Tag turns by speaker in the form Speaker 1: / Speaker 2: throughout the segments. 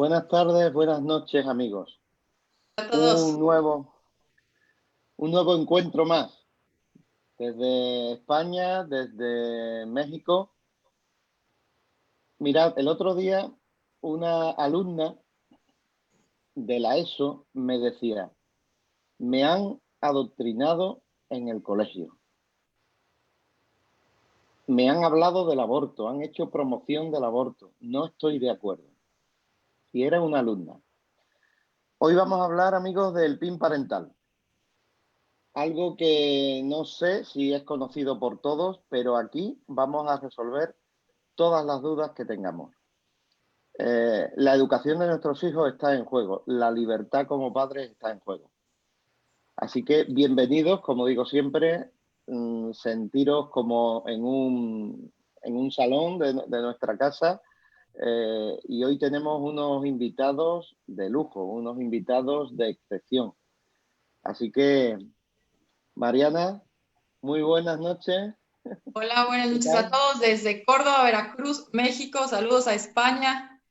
Speaker 1: Buenas tardes, buenas noches, amigos.
Speaker 2: A todos.
Speaker 1: Un nuevo, un nuevo encuentro más desde España, desde México. Mirad, el otro día una alumna de la ESO me decía, me han adoctrinado en el colegio. Me han hablado del aborto, han hecho promoción del aborto. No estoy de acuerdo. Y era una alumna. Hoy vamos a hablar, amigos, del PIN parental. Algo que no sé si es conocido por todos, pero aquí vamos a resolver todas las dudas que tengamos. La educación de nuestros hijos está en juego, la libertad como padres está en juego. Así que bienvenidos, como digo siempre, sentiros como en un salón de nuestra casa. Y hoy tenemos unos invitados de lujo, unos invitados de excepción. Así que, Mariana, muy buenas noches.
Speaker 2: Hola, buenas
Speaker 1: ¿Qué
Speaker 2: noches a
Speaker 1: tal?
Speaker 2: todos desde Córdoba, Veracruz, México. Saludos a España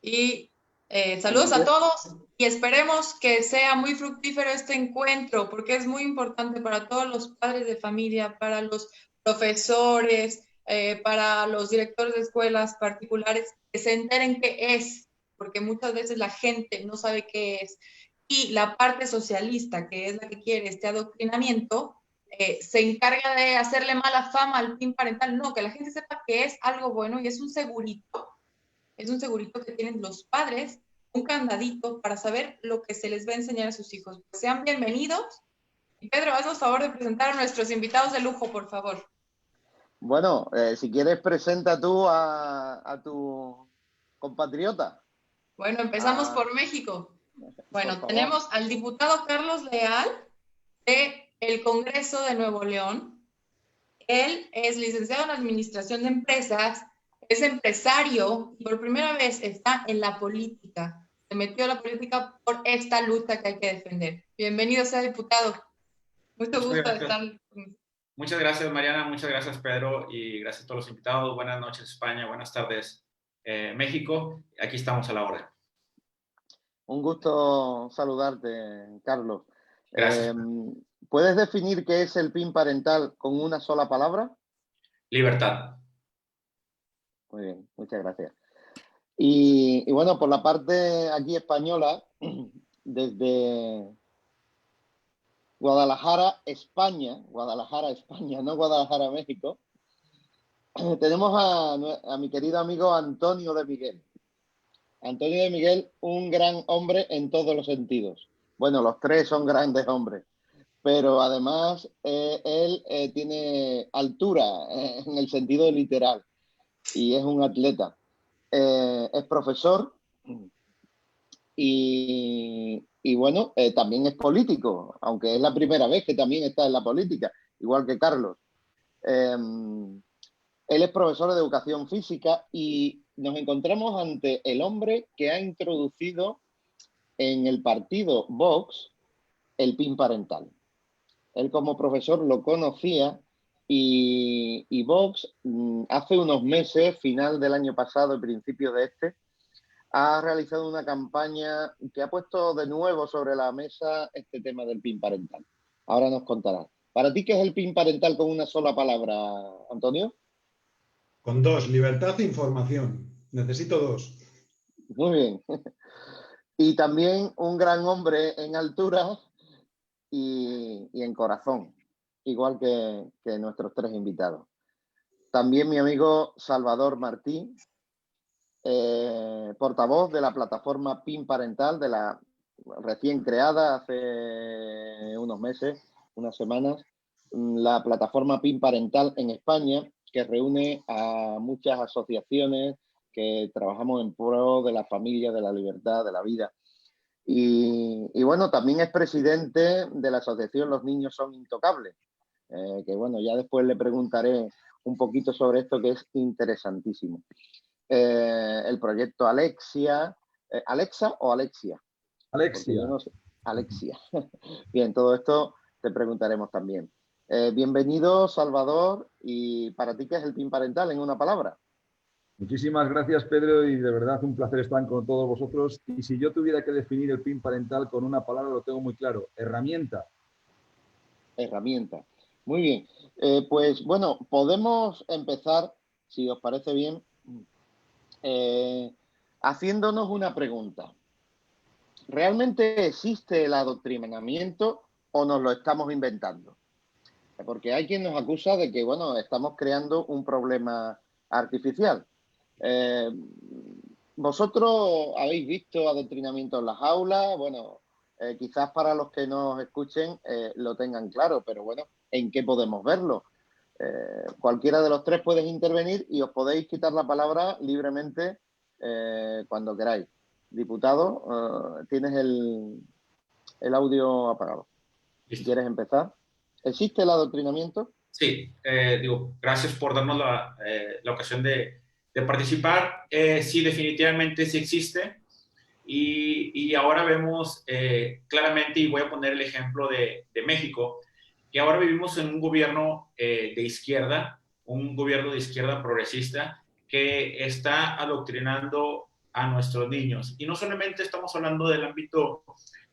Speaker 2: y saludos a
Speaker 1: Bien.
Speaker 2: todos. Y esperemos que sea muy fructífero este encuentro, porque es muy importante para todos los padres de familia, para los profesores, para los directores de escuelas particulares, que se enteren qué es, porque muchas veces la gente no sabe qué es. Y la parte socialista, que es la que quiere este adoctrinamiento, se encarga de hacerle mala fama al PIN parental. No, que la gente sepa que es algo bueno y es un segurito que tienen los padres, un candadito para saber lo que se les va a enseñar a sus hijos. Pues sean bienvenidos. Y Pedro, haznos favor de presentar a nuestros invitados de lujo, por favor.
Speaker 1: Bueno, si quieres, presenta tú a tu compatriota.
Speaker 2: Bueno, empezamos
Speaker 1: Ah,
Speaker 2: por México.
Speaker 1: por
Speaker 2: Bueno,
Speaker 1: favor.
Speaker 2: tenemos al diputado Carlos Leal de el Congreso de Nuevo León. Él es licenciado en Administración de Empresas, es empresario y por primera vez está en la política. Se metió a la política por esta lucha que hay que defender. Bienvenido sea diputado. Mucho
Speaker 3: Muchas
Speaker 2: gusto de
Speaker 3: gracias.
Speaker 2: estar.
Speaker 3: Muchas gracias, Mariana. Muchas gracias, Pedro. Y gracias a todos los invitados. Buenas noches, España. Buenas tardes, México. Aquí estamos a la hora.
Speaker 1: Un gusto saludarte, Carlos.
Speaker 3: Gracias.
Speaker 1: ¿Puedes definir qué es el PIN parental con una sola palabra?
Speaker 3: Libertad.
Speaker 1: Muy bien, muchas gracias. Y bueno, por la parte aquí española, desde Guadalajara, España, no Guadalajara, México, tenemos a mi querido amigo Antonio de Miguel. Antonio de Miguel, un gran hombre en todos los sentidos. Bueno, los tres son grandes hombres, pero además él tiene altura en el sentido literal y es un atleta. Es profesor y bueno, también es político, aunque es la primera vez que también está en la política, igual que Carlos. Eh, Él es profesor de educación física y nos encontramos ante el hombre que ha introducido en el partido Vox el PIN parental. Él como profesor lo conocía y Vox hace unos meses, final del año pasado, principio de este, ha realizado una campaña que ha puesto de nuevo sobre la mesa este tema del PIN parental. Ahora nos contará. ¿Para ti qué es el PIN parental con una sola palabra, Antonio?
Speaker 4: Con dos, libertad e información. Necesito dos.
Speaker 1: Muy bien. Y también un gran hombre en altura y en corazón, igual que nuestros tres invitados. También mi amigo Salvador Martí, portavoz de la plataforma PIN Parental, de la recién creada hace unos meses, unas semanas, la plataforma PIN Parental en España, que reúne a muchas asociaciones que trabajamos en pro de la familia, de la libertad, de la vida. Y bueno, también es presidente de la asociación Los Niños Son Intocables, que bueno, ya después le preguntaré un poquito sobre esto que es interesantísimo. El proyecto Alexia, ¿Alexa o Alexia? Porque yo
Speaker 4: Alexia.
Speaker 1: no sé. Alexia. Bien, todo esto te preguntaremos también. Bienvenido, Salvador. ¿Y para ti qué es el PIN parental en una palabra?
Speaker 5: Muchísimas gracias, Pedro, y de verdad un placer estar con todos vosotros. Y si yo tuviera que definir el PIN parental con una palabra, lo tengo muy claro: herramienta.
Speaker 1: Herramienta. Muy bien. Pues bueno, podemos empezar, si os parece bien, haciéndonos una pregunta. ¿Realmente existe el adoctrinamiento o nos lo estamos inventando? Porque hay quien nos acusa de que, bueno, estamos creando un problema artificial. ¿Vosotros habéis visto adoctrinamiento en las aulas? Bueno, quizás para los que nos escuchen lo tengan claro, pero bueno, ¿en qué podemos verlo? Cualquiera de los tres puede intervenir y os podéis quitar la palabra libremente cuando queráis. Diputado, tienes el audio apagado.
Speaker 3: Listo.
Speaker 1: Si quieres empezar. ¿Existe el adoctrinamiento?
Speaker 3: Sí, gracias por darnos la ocasión de participar. Sí, definitivamente sí existe. Y ahora vemos claramente, y voy a poner el ejemplo de México, que ahora vivimos en un gobierno de izquierda, un gobierno de izquierda progresista que está adoctrinando a nuestros niños. Y no solamente estamos hablando del ámbito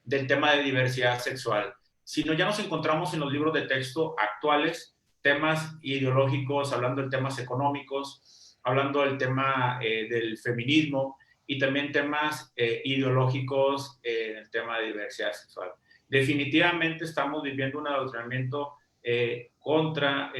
Speaker 3: del tema de diversidad sexual, sino ya nos encontramos en los libros de texto actuales temas ideológicos, hablando de temas económicos, hablando del tema del feminismo y también temas ideológicos en el tema de diversidad sexual. Definitivamente estamos viviendo un adoctrinamiento contra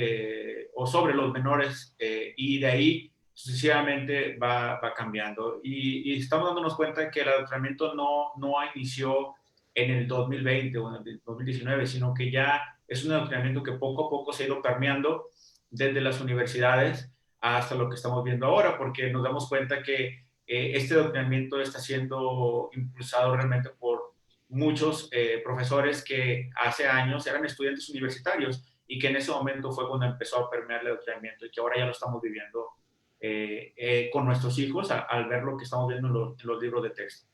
Speaker 3: o sobre los menores y de ahí sucesivamente va cambiando. Y estamos dándonos cuenta que el adoctrinamiento no inició en el 2020 o en el 2019, sino que ya es un adoctrinamiento que poco a poco se ha ido permeando desde las universidades hasta lo que estamos viendo ahora, porque nos damos cuenta que este adoctrinamiento está siendo impulsado realmente por muchos profesores que hace años eran estudiantes universitarios y que en ese momento fue cuando empezó a permear el adoctrinamiento y que ahora ya lo estamos viviendo con nuestros hijos al ver lo que estamos viendo en los libros de texto.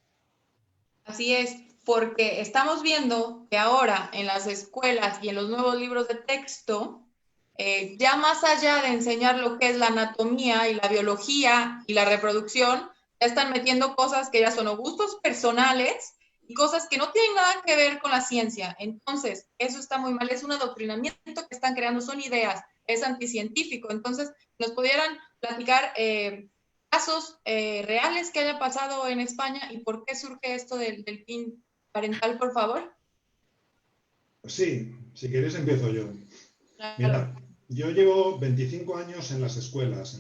Speaker 2: Así es, porque estamos viendo que ahora en las escuelas y en los nuevos libros de texto, ya más allá de enseñar lo que es la anatomía y la biología y la reproducción, ya están metiendo cosas que ya son o gustos personales y cosas que no tienen nada que ver con la ciencia. Entonces, eso está muy mal, es un adoctrinamiento que están creando, son ideas, es anticientífico. Entonces, nos pudieran platicar casos reales que haya pasado en España y por qué surge esto del PIN parental, por favor.
Speaker 4: Pues sí, si queréis empiezo yo.
Speaker 2: Claro.
Speaker 4: Mira, yo llevo 25 años en las escuelas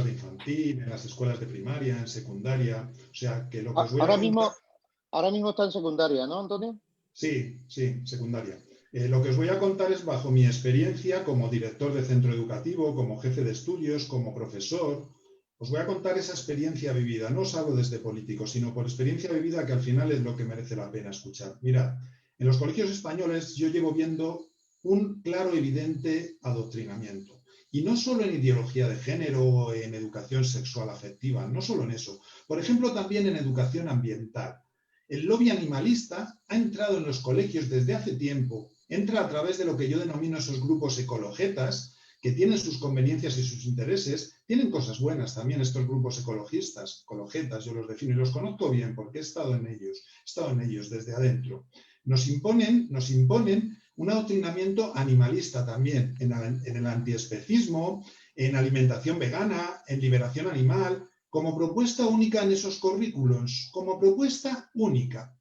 Speaker 4: de infantil, en las escuelas de primaria, en secundaria, o sea que lo que os voy a contar...
Speaker 1: Ahora mismo está en secundaria, ¿no, Antonio?
Speaker 4: Sí, secundaria. Lo que os voy a contar es bajo mi experiencia como director de centro educativo, como jefe de estudios, como profesor. Os voy a contar esa experiencia vivida. No os hablo desde político, sino por experiencia vivida, que al final es lo que merece la pena escuchar. Mirad, en los colegios españoles yo llevo viendo un claro, evidente adoctrinamiento. Y no solo en ideología de género o en educación sexual afectiva, no solo en eso. Por ejemplo, también en educación ambiental. El lobby animalista ha entrado en los colegios desde hace tiempo. Entra a través de lo que yo denomino esos grupos ecologetas, que tienen sus conveniencias y sus intereses. Tienen cosas buenas también estos grupos ecologistas, ecologetas, yo los defino y los conozco bien porque he estado en ellos desde adentro. Nos imponen un adoctrinamiento animalista también, en el antiespecismo, en alimentación vegana, en liberación animal, como propuesta única en esos currículos, como propuesta única.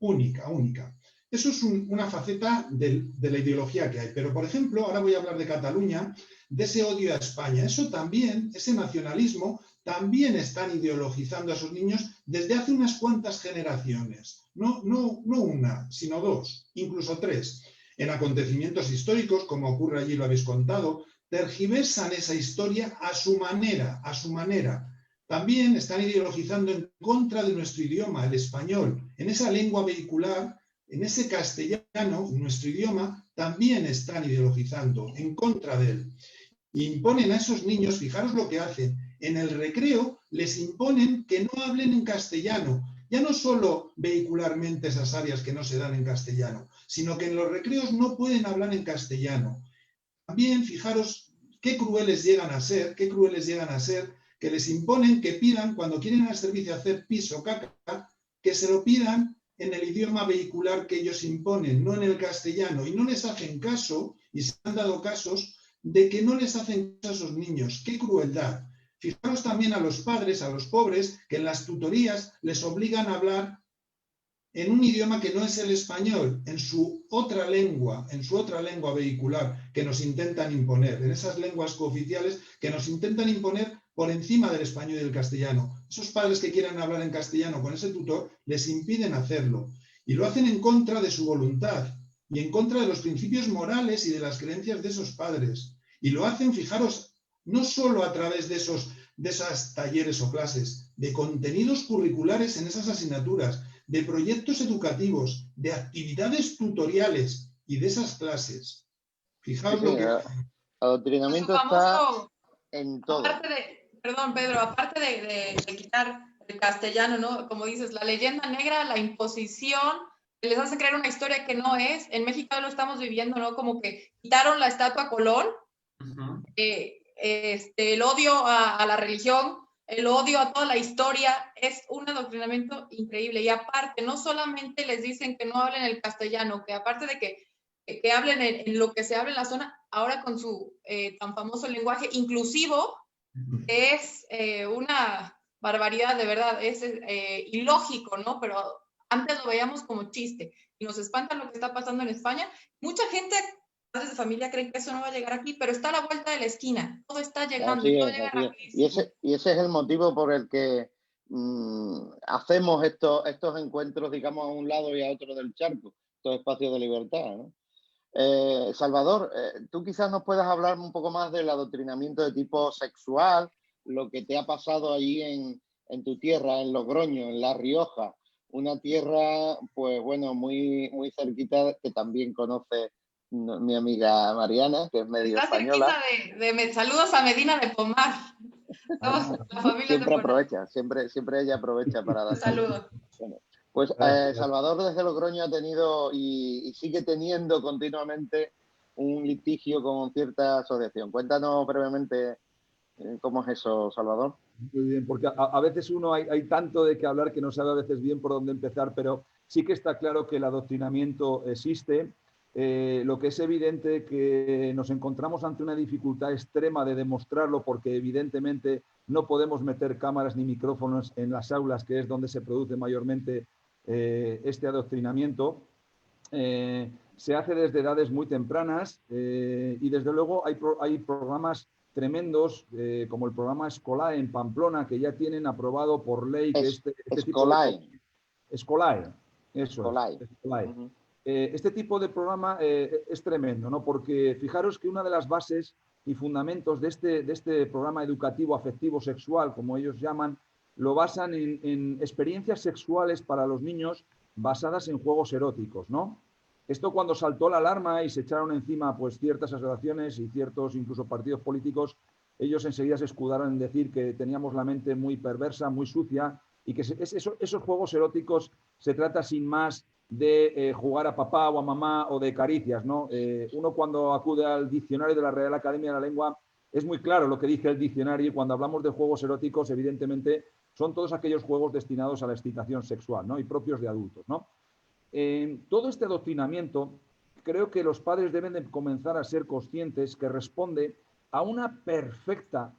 Speaker 4: Eso es una faceta de la ideología que hay. Pero, por ejemplo, ahora voy a hablar de Cataluña, de ese odio a España. Eso también, ese nacionalismo, también están ideologizando a esos niños desde hace unas cuantas generaciones. No una, sino dos, incluso tres. En acontecimientos históricos, como ocurre allí, lo habéis contado, tergiversan esa historia a su manera. También están ideologizando en contra de nuestro idioma, el español. En esa lengua vehicular, en ese castellano, nuestro idioma, también están ideologizando en contra de él. Imponen a esos niños, fijaros lo que hacen, en el recreo les imponen que no hablen en castellano. Ya no solo vehicularmente esas áreas que no se dan en castellano, sino que en los recreos no pueden hablar en castellano. También, fijaros qué crueles llegan a ser que les imponen que pidan, cuando quieren al servicio hacer pis o caca, que se lo pidan en el idioma vehicular que ellos imponen, no en el castellano, y no les hacen caso, y se han dado casos de que no les hacen caso a esos niños. ¡Qué crueldad! Fijaros también a los padres, a los pobres, que en las tutorías les obligan a hablar en un idioma que no es el español, en su otra lengua vehicular que nos intentan imponer, en esas lenguas cooficiales que nos intentan imponer por encima del español y del castellano. Esos padres que quieran hablar en castellano con ese tutor les impiden hacerlo y lo hacen en contra de su voluntad y en contra de los principios morales y de las creencias de esos padres. Y lo hacen, fijaros, no solo a través de esas talleres o clases, de contenidos curriculares en esas asignaturas, de proyectos educativos, de actividades tutoriales y de esas clases. Fijaos lo que...
Speaker 1: El adoctrinamiento está en todo.
Speaker 2: Perdón, Pedro, aparte de quitar el castellano, ¿no? Como dices, la leyenda negra, la imposición, les hace creer una historia que no es. En México lo estamos viviendo, ¿no? Como que quitaron la estatua a Colón, el odio a la religión, el odio a toda la historia, es un adoctrinamiento increíble. Y aparte, no solamente les dicen que no hablen el castellano, que aparte de que hablen en lo que se habla en la zona, ahora con su tan famoso lenguaje inclusivo, es una barbaridad, de verdad, es ilógico, ¿no? Pero antes lo veíamos como chiste y nos espanta lo que está pasando en España. Mucha gente, padres de familia, creen que eso no va a llegar aquí, pero está a la vuelta de la esquina, todo está llegando,
Speaker 1: así
Speaker 2: todo
Speaker 1: es,
Speaker 2: llega
Speaker 1: así es.
Speaker 2: rapidísimo.
Speaker 1: Y ese es el motivo por el que hacemos estos encuentros, digamos, a un lado y a otro del charco, estos espacios de libertad, ¿no? Salvador, tú quizás nos puedas hablar un poco más del adoctrinamiento de tipo sexual, lo que te ha pasado allí en tu tierra, en Logroño, en La Rioja, una tierra, pues bueno, muy, muy cerquita, que también conoce mi amiga Mariana, que es medio
Speaker 2: Está
Speaker 1: española.
Speaker 2: cerquita saludos a Medina de Pomar. Somos la familia
Speaker 1: Siempre
Speaker 2: de
Speaker 1: aprovecha, siempre ella aprovecha para dar
Speaker 2: saludos.
Speaker 1: bueno, pues Salvador desde Logroño ha tenido y sigue teniendo continuamente un litigio con cierta asociación. Cuéntanos brevemente cómo es eso, Salvador.
Speaker 5: Muy bien, porque a veces hay tanto de qué hablar que no sabe a veces bien por dónde empezar, pero sí que está claro que el adoctrinamiento existe. Lo que es evidente que nos encontramos ante una dificultad extrema de demostrarlo porque evidentemente no podemos meter cámaras ni micrófonos en las aulas, que es donde se produce mayormente este adoctrinamiento. Se hace desde edades muy tempranas y desde luego hay programas tremendos como el programa Scolae en Pamplona, que ya tienen aprobado por ley que este tipo de... Scolae, eso
Speaker 1: Scolae.
Speaker 5: es, Scolae. Este tipo de programa es tremendo, ¿no? Porque fijaros que una de las bases y fundamentos de este programa educativo afectivo sexual, como ellos llaman, lo basan en experiencias sexuales para los niños basadas en juegos eróticos, ¿no? Esto cuando saltó la alarma y se echaron encima pues ciertas asociaciones y ciertos incluso partidos políticos, ellos enseguida se escudaron en decir que teníamos la mente muy perversa, muy sucia y que esos juegos eróticos se trata sin más de jugar a papá o a mamá o de caricias, ¿no? Uno cuando acude al diccionario de la Real Academia de la Lengua es muy claro lo que dice el diccionario y cuando hablamos de juegos eróticos evidentemente son todos aquellos juegos destinados a la excitación sexual, ¿no? Y propios de adultos, ¿no? Todo este adoctrinamiento, creo que los padres deben de comenzar a ser conscientes que responde a una perfecta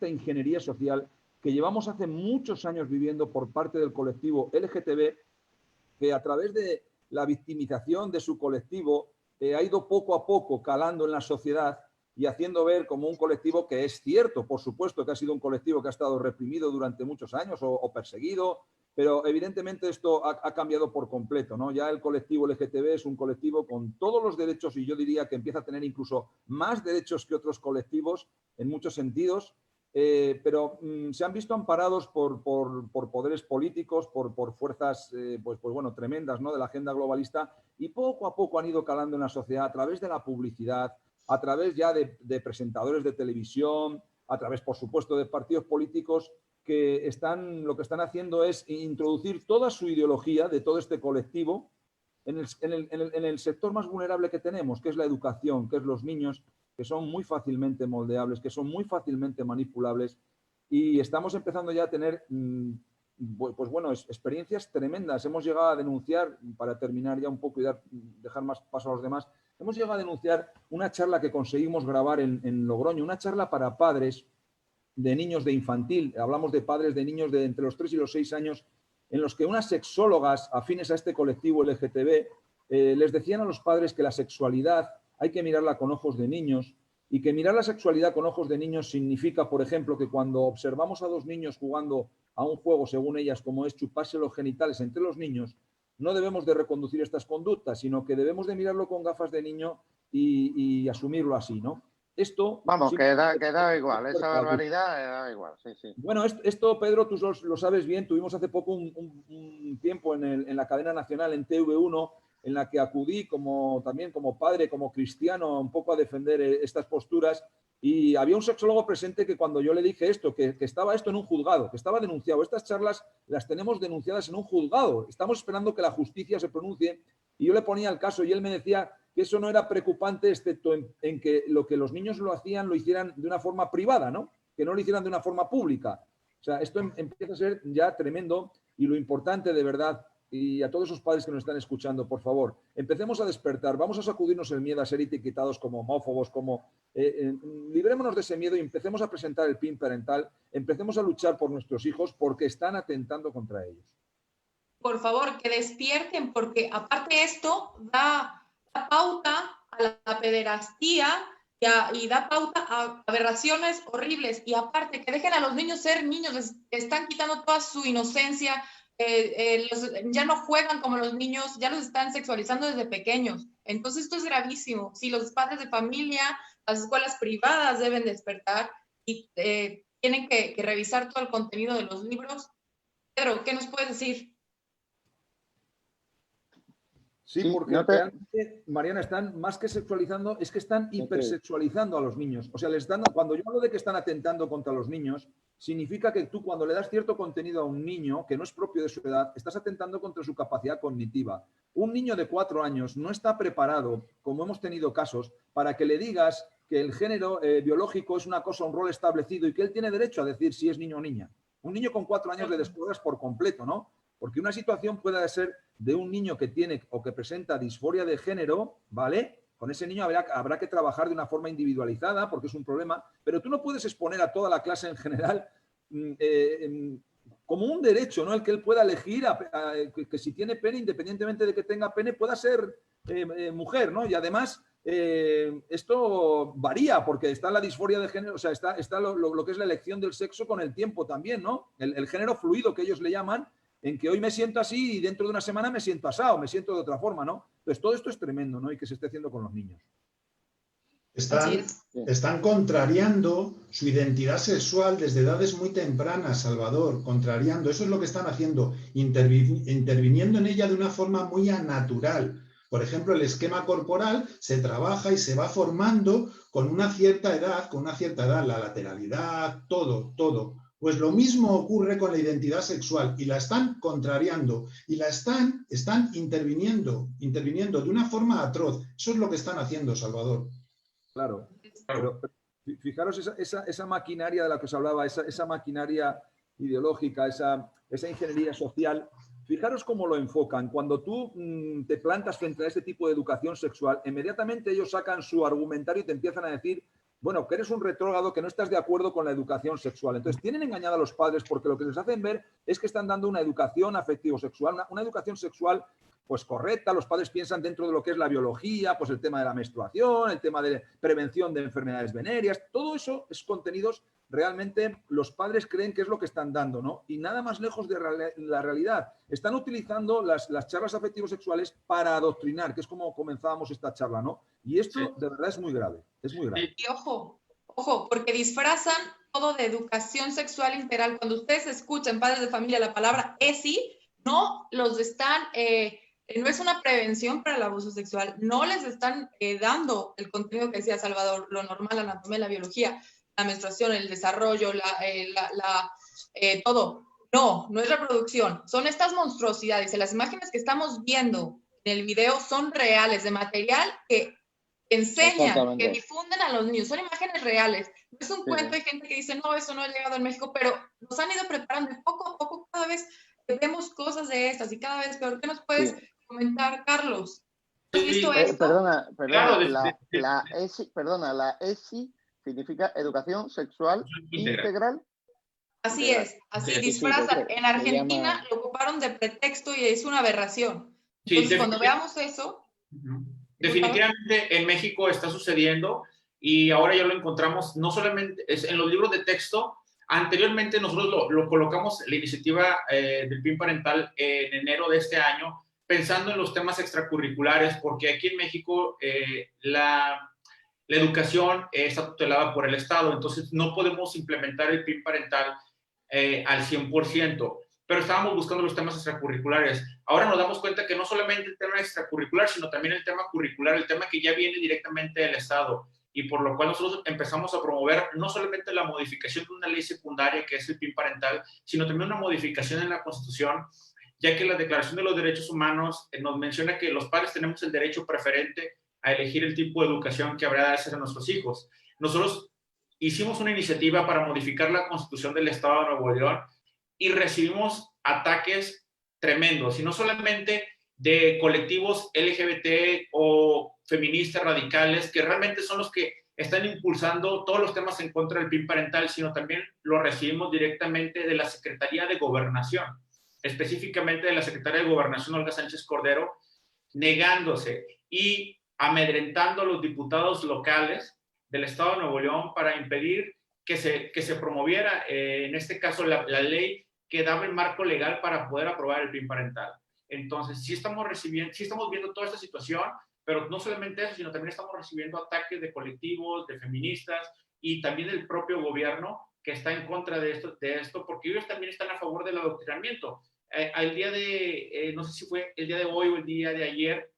Speaker 5: ingeniería social que llevamos hace muchos años viviendo por parte del colectivo LGTB, que a través de la victimización de su colectivo ha ido poco a poco calando en la sociedad y haciendo ver como un colectivo que es cierto, por supuesto que ha sido un colectivo que ha estado reprimido durante muchos años o perseguido, pero evidentemente esto ha cambiado por completo, ¿no? Ya el colectivo LGTB es un colectivo con todos los derechos y yo diría que empieza a tener incluso más derechos que otros colectivos en muchos sentidos, pero se han visto amparados por poderes políticos, por fuerzas pues bueno, tremendas, ¿no? De la agenda globalista y poco a poco han ido calando en la sociedad a través de la publicidad, a través ya de presentadores de televisión, a través, por supuesto, de partidos políticos que lo que están haciendo es introducir toda su ideología de todo este colectivo en el sector más vulnerable que tenemos, que es la educación, que es los niños, que son muy fácilmente moldeables, que son muy fácilmente manipulables y estamos empezando ya a tener, pues bueno, experiencias tremendas. Hemos llegado a denunciar, para terminar ya un poco y dejar más paso a los demás, hemos llegado a denunciar una charla que conseguimos grabar en Logroño, una charla para padres de niños de infantil, hablamos de padres de niños de entre los 3 y los 6 años, en los que unas sexólogas afines a este colectivo LGTB les decían a los padres que la sexualidad hay que mirarla con ojos de niños y que mirar la sexualidad con ojos de niños significa, por ejemplo, que cuando observamos a 2 niños jugando a un juego, según ellas, como es chuparse los genitales entre los niños, no debemos de reconducir estas conductas, sino que debemos de mirarlo con gafas de niño y asumirlo así, ¿no? Esto...
Speaker 1: Vamos,
Speaker 5: sí,
Speaker 1: que da igual, esa barbaridad da igual, sí, sí.
Speaker 5: Bueno, esto, Pedro, tú lo sabes bien. Tuvimos hace poco un tiempo en la cadena nacional, en TV1, en la que acudí también como padre, como cristiano, un poco a defender estas posturas. Y había un sexólogo presente que cuando yo le dije esto, que estaba esto en un juzgado, que estaba denunciado. Estas charlas las tenemos denunciadas en un juzgado. Estamos esperando que la justicia se pronuncie. Y yo le ponía el caso y él me decía que eso no era preocupante, excepto en que lo que los niños lo hicieran de una forma privada, ¿no? Que no lo hicieran de una forma pública. O sea, esto empieza a ser ya tremendo y lo importante de verdad, y a todos esos padres que nos están escuchando, por favor, empecemos a despertar, vamos a sacudirnos el miedo a ser etiquetados como homófobos, librémonos de ese miedo y empecemos a presentar el PIN parental, empecemos a luchar por nuestros hijos porque están atentando contra ellos.
Speaker 2: Por favor, que despierten, porque aparte esto da pauta a la pederastía y da pauta a aberraciones horribles. Y aparte, que dejen a los niños ser niños, les están quitando toda su inocencia, ya no juegan como los niños, ya los están sexualizando desde pequeños. Entonces esto es gravísimo. Si los padres de familia, las escuelas privadas deben despertar y tienen que revisar todo el contenido de los libros. Pedro, ¿qué nos puedes decir?
Speaker 5: Sí, porque realmente, Mariana, están más que sexualizando, es que están hipersexualizando a los niños. O sea, cuando yo hablo de que están atentando contra los niños, significa que tú cuando le das cierto contenido a un niño que no es propio de su edad, estás atentando contra su capacidad cognitiva. Un niño de 4 años no está preparado, como hemos tenido casos, para que le digas que el género biológico es una cosa, un rol establecido y que él tiene derecho a decir si es niño o niña. Un niño con 4 años le descuadras por completo, ¿no? Porque una situación puede ser de un niño que tiene o que presenta disforia de género, ¿vale? Con ese niño habrá que trabajar de una forma individualizada porque es un problema, pero tú no puedes exponer a toda la clase en general como un derecho, ¿no? El que él pueda elegir que si tiene pene, independientemente de que tenga pene, pueda ser mujer, ¿no? Y además esto varía porque está la disforia de género, o sea, está lo que es la elección del sexo con el tiempo también, ¿no? El género fluido que ellos le llaman, en que hoy me siento así y dentro de una semana me siento asado, me siento de otra forma, ¿no? Entonces todo esto es tremendo, ¿no? Y que se esté haciendo con los niños.
Speaker 4: Están contrariando su identidad sexual desde edades muy tempranas, Salvador, contrariando. Eso es lo que están haciendo, interviniendo en ella de una forma muy anatural. Por ejemplo, el esquema corporal se trabaja y se va formando con una cierta edad, la lateralidad, todo. Pues lo mismo ocurre con la identidad sexual y la están contrariando y la están interviniendo de una forma atroz. Eso es lo que están haciendo, Salvador.
Speaker 5: Claro, pero fijaros esa maquinaria de la que os hablaba, esa maquinaria ideológica, esa ingeniería social, fijaros cómo lo enfocan. Cuando tú te plantas frente a este tipo de educación sexual, inmediatamente ellos sacan su argumentario y te empiezan a decir, bueno, que eres un retrógrado, que no estás de acuerdo con la educación sexual. Entonces, tienen engañado a los padres porque lo que les hacen ver es que están dando una educación afectivo-sexual, una educación sexual pues correcta. Los padres piensan dentro de lo que es la biología, pues el tema de la menstruación, el tema de prevención de enfermedades venéreas, todo eso es contenidos realmente los padres creen que es lo que están dando, ¿no? Y nada más lejos de la realidad. Están utilizando las charlas afectivo-sexuales para adoctrinar, que es como comenzábamos esta charla, ¿no? Y esto de verdad es muy grave, es muy grave.
Speaker 2: Y ojo, porque disfrazan todo de educación sexual integral. Cuando ustedes escuchan, padres de familia, la palabra ESI, no los están... no es una prevención para el abuso sexual, no les están dando el contenido que decía Salvador, lo normal, la anatomía, la biología, la menstruación, el desarrollo, todo. No es reproducción, son estas monstruosidades. Las imágenes que estamos viendo en el video son reales, de material que que enseñan,
Speaker 1: Exactamente.
Speaker 2: que difunden a los niños. Son imágenes reales. No es un
Speaker 1: Sí,
Speaker 2: cuento,
Speaker 1: sí.
Speaker 2: hay gente que dice, no, eso no ha llegado a México, pero nos han ido preparando y poco a poco cada vez vemos cosas de estas y cada vez peor. ¿Qué nos puedes
Speaker 1: Sí.
Speaker 2: comentar, Carlos? ¿Has
Speaker 3: Sí,
Speaker 2: visto esto?
Speaker 1: Perdona,
Speaker 3: claro,
Speaker 1: la ESI significa Educación Sexual
Speaker 3: integral.
Speaker 1: Integral.
Speaker 2: Así es, así
Speaker 3: Sí,
Speaker 2: disfrazan.
Speaker 1: porque
Speaker 2: En
Speaker 1: se
Speaker 2: Argentina
Speaker 1: llama-
Speaker 2: lo ocuparon de pretexto y es una aberración.
Speaker 3: Sí,
Speaker 2: Entonces, cuando veamos eso...
Speaker 3: definitivamente en México está sucediendo y ahora ya lo encontramos, no solamente en los libros de texto. Anteriormente nosotros lo colocamos, la iniciativa del PIN parental en enero de este año, pensando en los temas extracurriculares, porque aquí en México la educación está tutelada por el Estado, entonces no podemos implementar el PIN parental al 100%, pero estábamos buscando los temas extracurriculares. Ahora nos damos cuenta que no solamente el tema extracurricular, sino también el tema curricular, el tema que ya viene directamente del Estado, y por lo cual nosotros empezamos a promover no solamente la modificación de una ley secundaria, que es el PIN parental, sino también una modificación en la Constitución, ya que la Declaración de los Derechos Humanos nos menciona que los padres tenemos el derecho preferente a elegir el tipo de educación que habrá de hacer a nuestros hijos. Nosotros hicimos una iniciativa para modificar la Constitución del Estado de Nuevo León y recibimos ataques tremendos, y no solamente de colectivos LGBT o feministas radicales, que realmente son los que están impulsando todos los temas en contra del PIN parental, sino también lo recibimos directamente de la Secretaría de Gobernación, específicamente de la Secretaria de Gobernación, Olga Sánchez Cordero, negándose y amedrentando a los diputados locales del Estado de Nuevo León para impedir que se promoviera, en este caso, la ley que daba el marco legal para poder aprobar el PIN parental. Entonces, sí estamos viendo toda esta situación, pero no solamente eso, sino también estamos recibiendo ataques de colectivos, de feministas y también del propio gobierno que está en contra de esto, porque ellos también están a favor del adoctrinamiento. Al día de, no sé si fue el día de hoy o el día de ayer,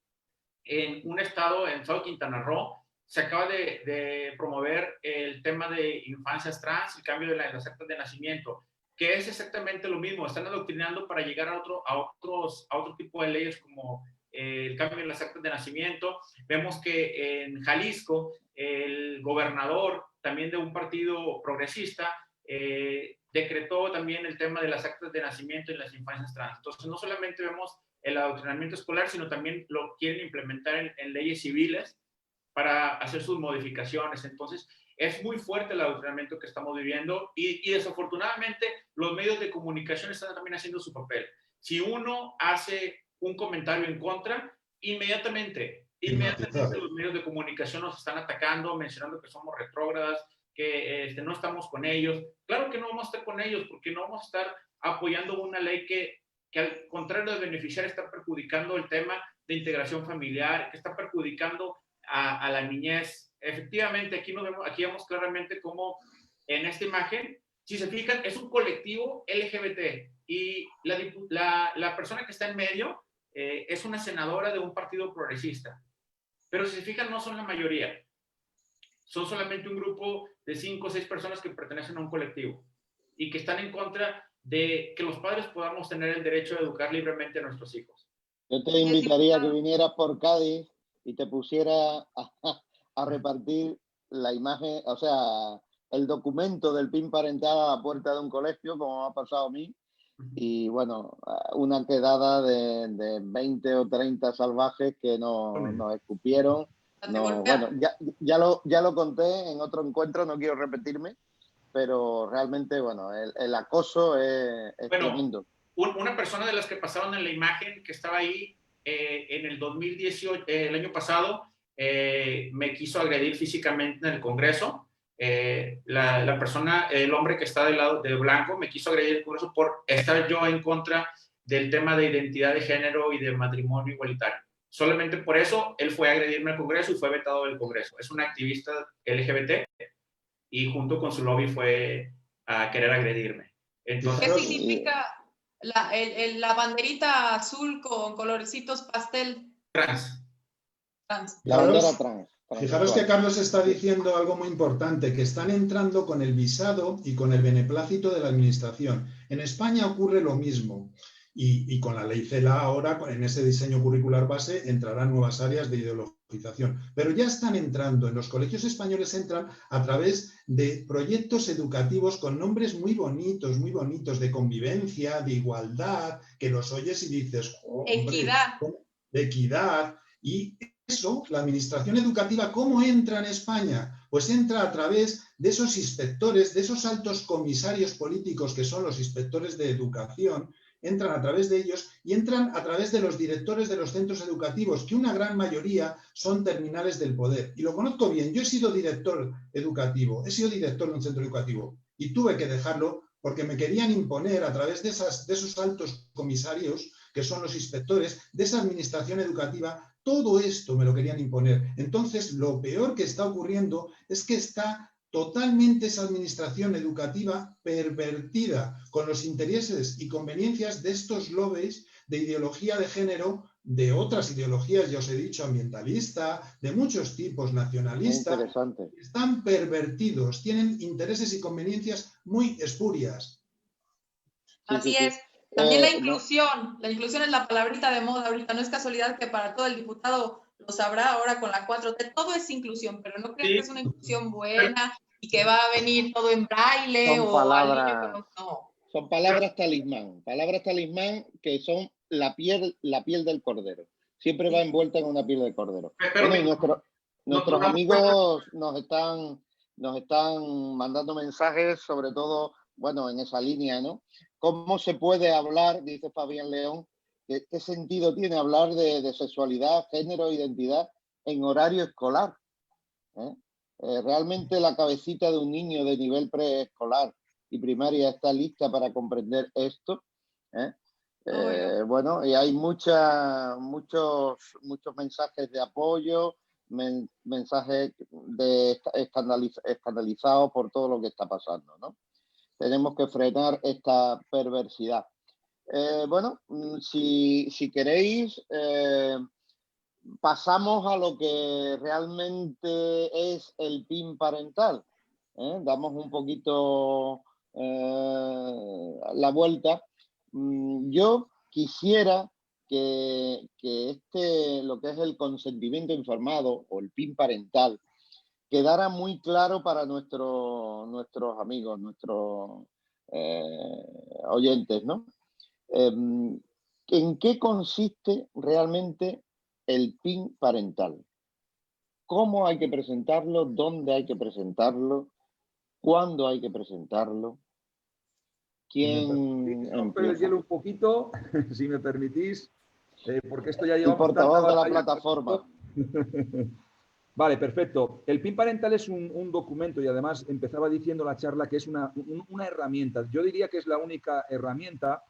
Speaker 3: en un estado, en Estado de Quintana Roo, se acaba de promover el tema de infancias trans, el cambio de las actas de nacimiento, que es exactamente lo mismo. Están adoctrinando para llegar a otro tipo de leyes, como el cambio de las actas de nacimiento. Vemos que en Jalisco el gobernador, también de un partido progresista, decretó también el tema de las actas de nacimiento y las infancias trans. Entonces, no solamente vemos el adoctrinamiento escolar, sino también lo quieren implementar en leyes civiles para hacer sus modificaciones. Entonces, es muy fuerte el adoctrinamiento que estamos viviendo y desafortunadamente los medios de comunicación están también haciendo su papel. Si uno hace un comentario en contra, inmediatamente los medios de comunicación nos están atacando, mencionando que somos retrógradas, que no estamos con ellos. Claro que no vamos a estar con ellos, porque no vamos a estar apoyando una ley que al contrario de beneficiar, está perjudicando el tema de integración familiar, que está perjudicando a la niñez. Efectivamente, aquí vemos claramente cómo en esta imagen, si se fijan, es un colectivo LGBT y la persona que está en medio es una senadora de un partido progresista. Pero si se fijan, no son la mayoría. Son solamente un grupo de 5 o 6 personas que pertenecen a un colectivo y que están en contra de que los padres podamos tener el derecho de educar libremente a nuestros hijos.
Speaker 1: Yo te invitaría a que vinieras por Cádiz y te pusieras a repartir la imagen, o sea, el documento del PIN parental a la puerta de un colegio, como me ha pasado a mí, y bueno, una quedada de 20 o 30 salvajes que nos escupieron. Bueno, ya lo conté en otro encuentro, no quiero repetirme, pero realmente, bueno, el acoso es tremendo.
Speaker 3: Una persona de las que pasaron en la imagen que estaba ahí en el 2018, el año pasado, me quiso agredir físicamente en el Congreso. La persona, el hombre que está del lado de blanco, me quiso agredir en el Congreso por estar yo en contra del tema de identidad de género y de matrimonio igualitario. Solamente por eso él fue a agredirme al Congreso y fue vetado del Congreso. Es un activista LGBT y junto con su lobby fue a querer agredirme. Entonces,
Speaker 2: ¿qué significa la banderita azul con colorcitos pastel?
Speaker 3: Trans.
Speaker 1: La bandera trans.
Speaker 4: Fijaros que Carlos está diciendo algo muy importante, que están entrando con el visado y con el beneplácito de la administración. En España ocurre lo mismo. y con la ley CELA ahora, en ese diseño curricular base, entrarán nuevas áreas de ideologización. Pero ya están entrando, en los colegios españoles entran a través de proyectos educativos con nombres muy bonitos, de convivencia, de igualdad, que los oyes y dices, oh, hombre,
Speaker 2: Equidad.
Speaker 4: de equidad. Y eso, la administración educativa, ¿cómo entra en España? Pues entra a través de esos inspectores, de esos altos comisarios políticos que son los inspectores de educación, entran a través de ellos y entran a través de los directores de los centros educativos, que una gran mayoría son terminales del poder. Y lo conozco bien, yo he sido director educativo, he sido director de un centro educativo y tuve que dejarlo porque me querían imponer a través de esos altos comisarios, que son los inspectores, de esa administración educativa. Todo esto me lo querían imponer. Entonces, lo peor que está ocurriendo es que está totalmente esa administración educativa pervertida con los intereses y conveniencias de estos lobbies de ideología de género, de otras ideologías, ya os he dicho, ambientalista, de muchos tipos, nacionalistas. Están pervertidos, tienen intereses y conveniencias muy espurias.
Speaker 2: Así es. También la inclusión es la palabrita de moda ahorita, no es casualidad que para todo el diputado lo sabrá ahora con la 4T, todo es inclusión, pero no crean que es una inclusión buena y que va a venir todo en braille
Speaker 1: son
Speaker 2: o
Speaker 1: palabras,
Speaker 2: al niño que no.
Speaker 1: Son palabras talismán que son la piel del cordero. Siempre va envuelta en una piel de cordero. Bueno, y nuestros amigos nos están mandando mensajes, sobre todo, bueno, en esa línea, ¿no? ¿Cómo se puede hablar, dice Fabián León, qué sentido tiene hablar de sexualidad, género, identidad en horario escolar? ¿Realmente la cabecita de un niño de nivel preescolar y primaria está lista para comprender esto? Bueno, y hay muchos mensajes de apoyo, mensajes escandalizados por todo lo que está pasando, ¿no? Tenemos que frenar esta perversidad. Bueno, si queréis, pasamos a lo que realmente es el PIN parental. Damos un poquito la vuelta. Yo quisiera que lo que es el consentimiento informado o el PIN parental quedara muy claro para nuestros amigos, nuestros oyentes, ¿no? ¿En qué consiste realmente el PIN parental? ¿Cómo hay que presentarlo? ¿Dónde hay que presentarlo? ¿Cuándo hay que presentarlo? ¿Quién
Speaker 5: romper el hielo un poquito, si me permitís, porque esto ya lleva...
Speaker 1: El portavoz de la plataforma.
Speaker 5: Vale, perfecto. El PIN parental es un documento y además empezaba diciendo la charla que es una herramienta. Yo diría que es la única herramienta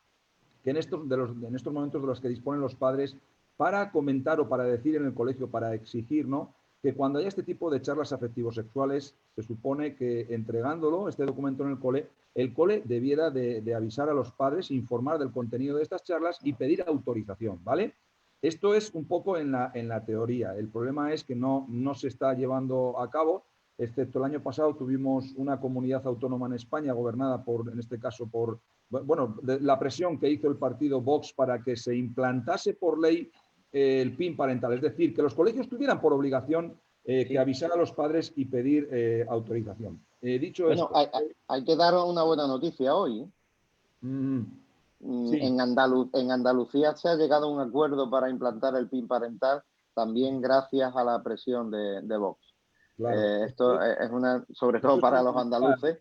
Speaker 5: que en estos momentos de los que disponen los padres para comentar o para decir en el colegio, para exigir, ¿no?, que cuando haya este tipo de charlas afectivo-sexuales, se supone que entregándolo, este documento en el cole debiera de avisar a los padres, informar del contenido de estas charlas y pedir autorización, ¿vale? Esto es un poco en la teoría. El problema es que no se está llevando a cabo, excepto el año pasado tuvimos una comunidad autónoma en España gobernada en este caso por, bueno, la presión que hizo el partido Vox para que se implantase por ley el PIN parental. Es decir, que los colegios tuvieran por obligación que avisar a los padres y pedir autorización. Dicho
Speaker 1: esto... hay que dar una buena noticia hoy. Sí. En Andalucía se ha llegado a un acuerdo para implantar el PIN parental, también gracias a la presión de Vox. Claro. Esto es sobre todo para los andaluces.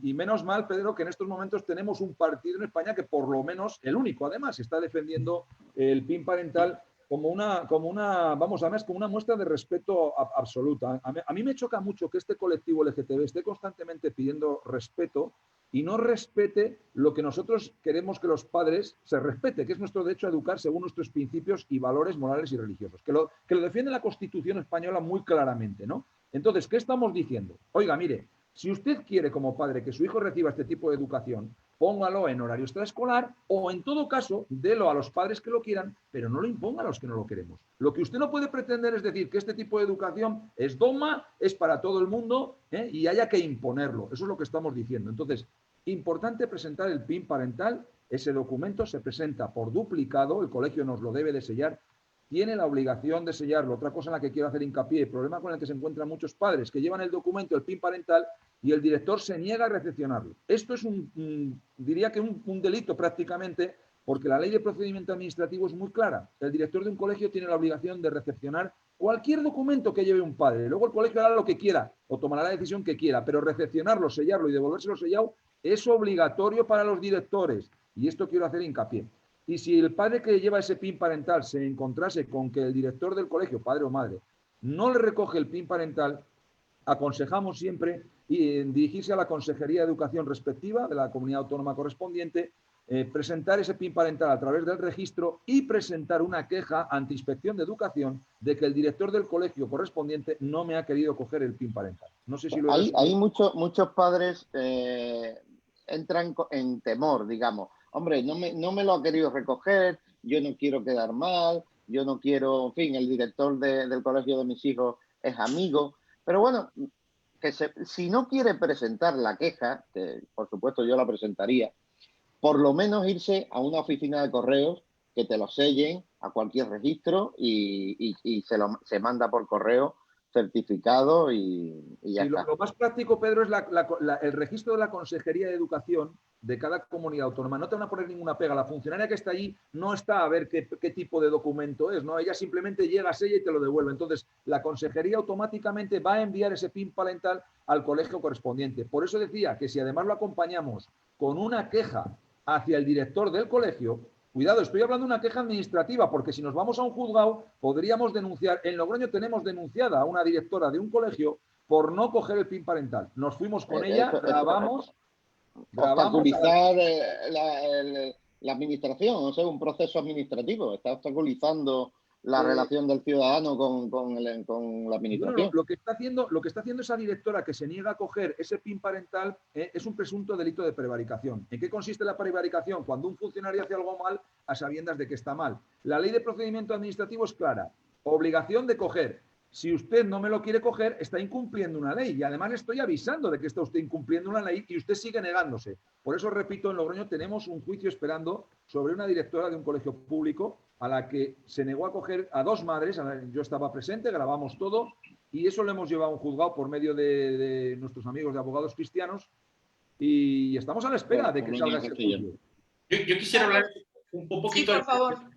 Speaker 5: Y menos mal, Pedro, que en estos momentos tenemos un partido en España que por lo menos, el único además, está defendiendo el PIN parental como una muestra de respeto absoluta. A mí me choca mucho que este colectivo LGTB esté constantemente pidiendo respeto y no respete lo que nosotros queremos que los padres se respete, que es nuestro derecho a educar según nuestros principios y valores morales y religiosos, que lo defiende la Constitución española muy claramente, ¿no? Entonces, ¿qué estamos diciendo? Oiga, mire, si usted quiere como padre que su hijo reciba este tipo de educación, póngalo en horario extraescolar o, en todo caso, délo a los padres que lo quieran, pero no lo imponga a los que no lo queremos. Lo que usted no puede pretender es decir que este tipo de educación es dogma, es para todo el mundo, y haya que imponerlo. Eso es lo que estamos diciendo. Entonces, importante presentar el PIN parental ese documento se presenta por duplicado, el colegio nos lo debe de sellar, tiene la obligación de sellarlo. Otra cosa en la que quiero hacer hincapié, el problema con el que se encuentran muchos padres, que llevan el documento, el PIN parental, y el director se niega a recepcionarlo. Esto es diría que un delito prácticamente, porque la ley de procedimiento administrativo es muy clara. El director de un colegio tiene la obligación de recepcionar cualquier documento que lleve un padre. Luego el colegio hará lo que quiera o tomará la decisión que quiera, pero recepcionarlo, sellarlo y devolvérselo sellado es obligatorio para los directores. Y esto quiero hacer hincapié. Y si el padre que lleva ese PIN parental se encontrase con que el director del colegio, padre o madre, no le recoge el PIN parental, aconsejamos siempre dirigirse a la Consejería de Educación respectiva de la comunidad autónoma correspondiente, presentar ese PIN parental a través del registro y presentar una queja ante Inspección de Educación de que el director del colegio correspondiente no me ha querido coger el PIN parental. No sé si lo he
Speaker 1: Hay muchos padres entran en temor, digamos. Hombre, no me lo ha querido recoger, yo no quiero quedar mal, yo no quiero, en fin, el director del colegio de mis hijos es amigo. Pero bueno, si no quiere presentar la queja, que por supuesto yo la presentaría, por lo menos irse a una oficina de correos que te lo sellen a cualquier registro y se manda por correo certificado y ya está.
Speaker 5: Lo más práctico, Pedro, es el registro de la Consejería de Educación de cada comunidad autónoma. No te van a poner ninguna pega. La funcionaria que está allí no está a ver qué tipo de documento es, ¿no? Ella simplemente llega, sella y te lo devuelve. Entonces, la Consejería automáticamente va a enviar ese PIN parental al colegio correspondiente. Por eso decía que si además lo acompañamos con una queja hacia el director del colegio, cuidado, estoy hablando de una queja administrativa, porque si nos vamos a un juzgado, podríamos denunciar. En Logroño tenemos denunciada a una directora de un colegio por no coger el PIN parental. Nos fuimos con ella, grabamos.
Speaker 1: Obstaculizar la administración, o sea, un proceso administrativo. Está obstaculizando la relación del ciudadano con la administración.
Speaker 5: Bueno, lo que está haciendo esa directora que se niega a coger ese PIN parental es un presunto delito de prevaricación. ¿En qué consiste la prevaricación? Cuando un funcionario hace algo mal a sabiendas de que está mal. La ley de procedimiento administrativo es clara. Obligación de coger. Si usted no me lo quiere coger, está incumpliendo una ley. Y además le estoy avisando de que está usted incumpliendo una ley y usted sigue negándose. Por eso, repito, en Logroño tenemos un juicio esperando sobre una directora de un colegio público a la que se negó a coger a dos madres. Yo estaba presente, grabamos todo y eso lo hemos llevado a un juzgado por medio de nuestros amigos de abogados cristianos y estamos a la espera de que salga ese juicio.
Speaker 3: Yo quisiera hablar un poquito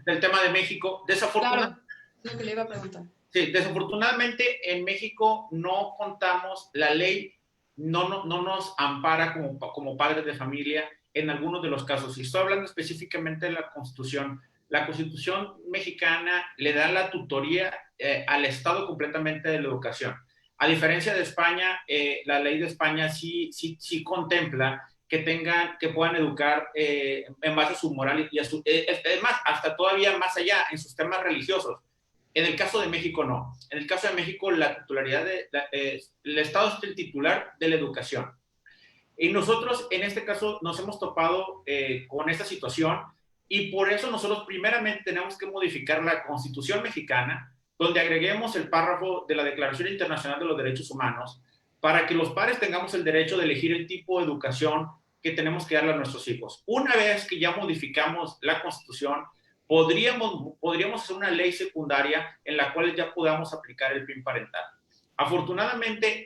Speaker 3: del tema de México.
Speaker 2: Claro, es lo que le iba a preguntar.
Speaker 3: Sí, desafortunadamente en México no contamos, la ley no nos ampara como padres de familia en algunos de los casos. Y estoy hablando específicamente de la Constitución. La Constitución mexicana le da la tutoría al Estado completamente de la educación. A diferencia de España, la ley de España sí contempla que puedan educar en base a su moral y a su, es más, hasta todavía más allá, en sus temas religiosos. En el caso de México, no. En el caso de México, la titularidad el Estado es el titular de la educación. Y nosotros, en este caso, nos hemos topado con esta situación y por eso nosotros primeramente tenemos que modificar la Constitución mexicana, donde agreguemos el párrafo de la Declaración Internacional de los Derechos Humanos, para que los padres tengamos el derecho de elegir el tipo de educación que tenemos que darle a nuestros hijos. Una vez que ya modificamos la Constitución, podríamos hacer una ley secundaria en la cual ya podamos aplicar el PIN parental. Afortunadamente,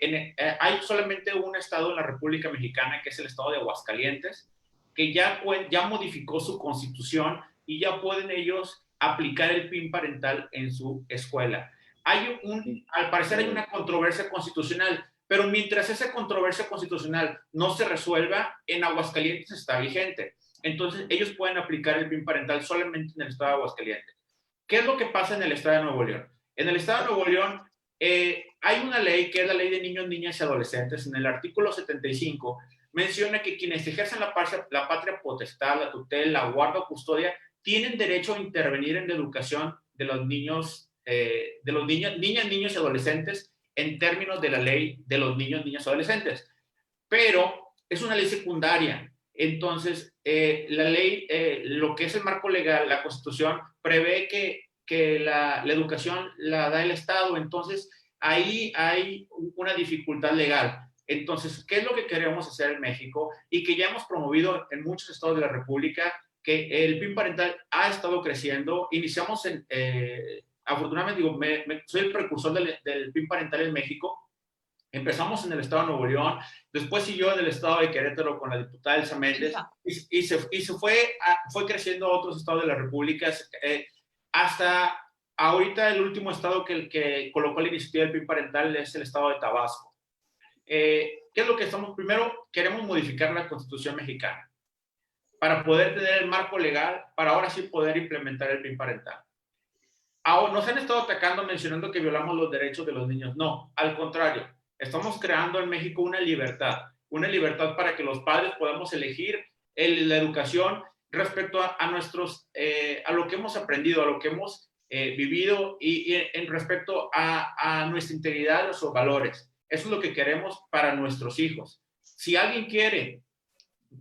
Speaker 3: hay solamente un estado en la República Mexicana, que es el estado de Aguascalientes, que ya modificó su constitución y ya pueden ellos aplicar el PIN parental en su escuela. Al parecer hay una controversia constitucional, pero mientras esa controversia constitucional no se resuelva, en Aguascalientes está vigente. Entonces, ellos pueden aplicar el PIN parental solamente en el estado de Aguascalientes. ¿Qué es lo que pasa en el estado de Nuevo León? En el estado de Nuevo León hay una ley que es la Ley de Niños, Niñas y Adolescentes. En el artículo 75 menciona que quienes ejercen la patria potestad, la tutela, la guarda o custodia, tienen derecho a intervenir en la educación de los niños, niñas, niños y adolescentes en términos de la ley de los niños, niñas y adolescentes. Pero es una ley secundaria. Entonces, la ley, lo que es el marco legal, la Constitución, prevé que la educación la da el Estado. Entonces, ahí hay una dificultad legal. Entonces, ¿qué es lo que queremos hacer en México? Y que ya hemos promovido en muchos estados de la República, que el PIN parental ha estado creciendo. Iniciamos afortunadamente, soy el precursor del PIN parental en México. Empezamos en el estado de Nuevo León, después siguió en el estado de Querétaro con la diputada Elsa Méndez y se fue creciendo a otros estados de la República hasta ahorita el último estado que colocó la iniciativa del PIN parental es el estado de Tabasco. ¿Qué es lo que estamos? Primero, queremos modificar la Constitución mexicana para poder tener el marco legal, para ahora sí poder implementar el PIN parental. Ahora, nos han estado atacando mencionando que violamos los derechos de los niños. No, al contrario. Estamos creando en México una libertad para que los padres podamos elegir la educación respecto a lo que hemos aprendido, a lo que hemos vivido y en respecto a nuestra integridad, a nuestros valores. Eso es lo que queremos para nuestros hijos. Si alguien quiere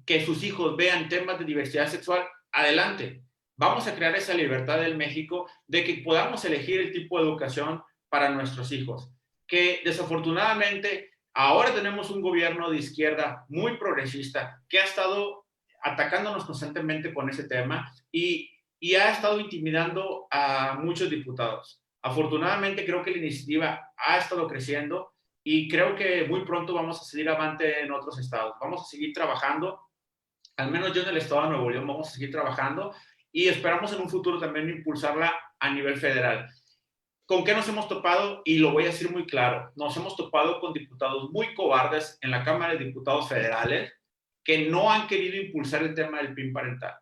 Speaker 3: que sus hijos vean temas de diversidad sexual, adelante. Vamos a crear esa libertad en México de que podamos elegir el tipo de educación para nuestros hijos. Que desafortunadamente ahora tenemos un gobierno de izquierda muy progresista que ha estado atacándonos constantemente con ese tema y ha estado intimidando a muchos diputados. Afortunadamente creo que la iniciativa ha estado creciendo y creo que muy pronto vamos a seguir avante en otros estados. Vamos a seguir trabajando, al menos yo en el estado de Nuevo León vamos a seguir trabajando y esperamos en un futuro también impulsarla a nivel federal. ¿Con qué nos hemos topado? Y lo voy a decir muy claro. Nos hemos topado con diputados muy cobardes en la Cámara de Diputados Federales que no han querido impulsar el tema del PIN parental.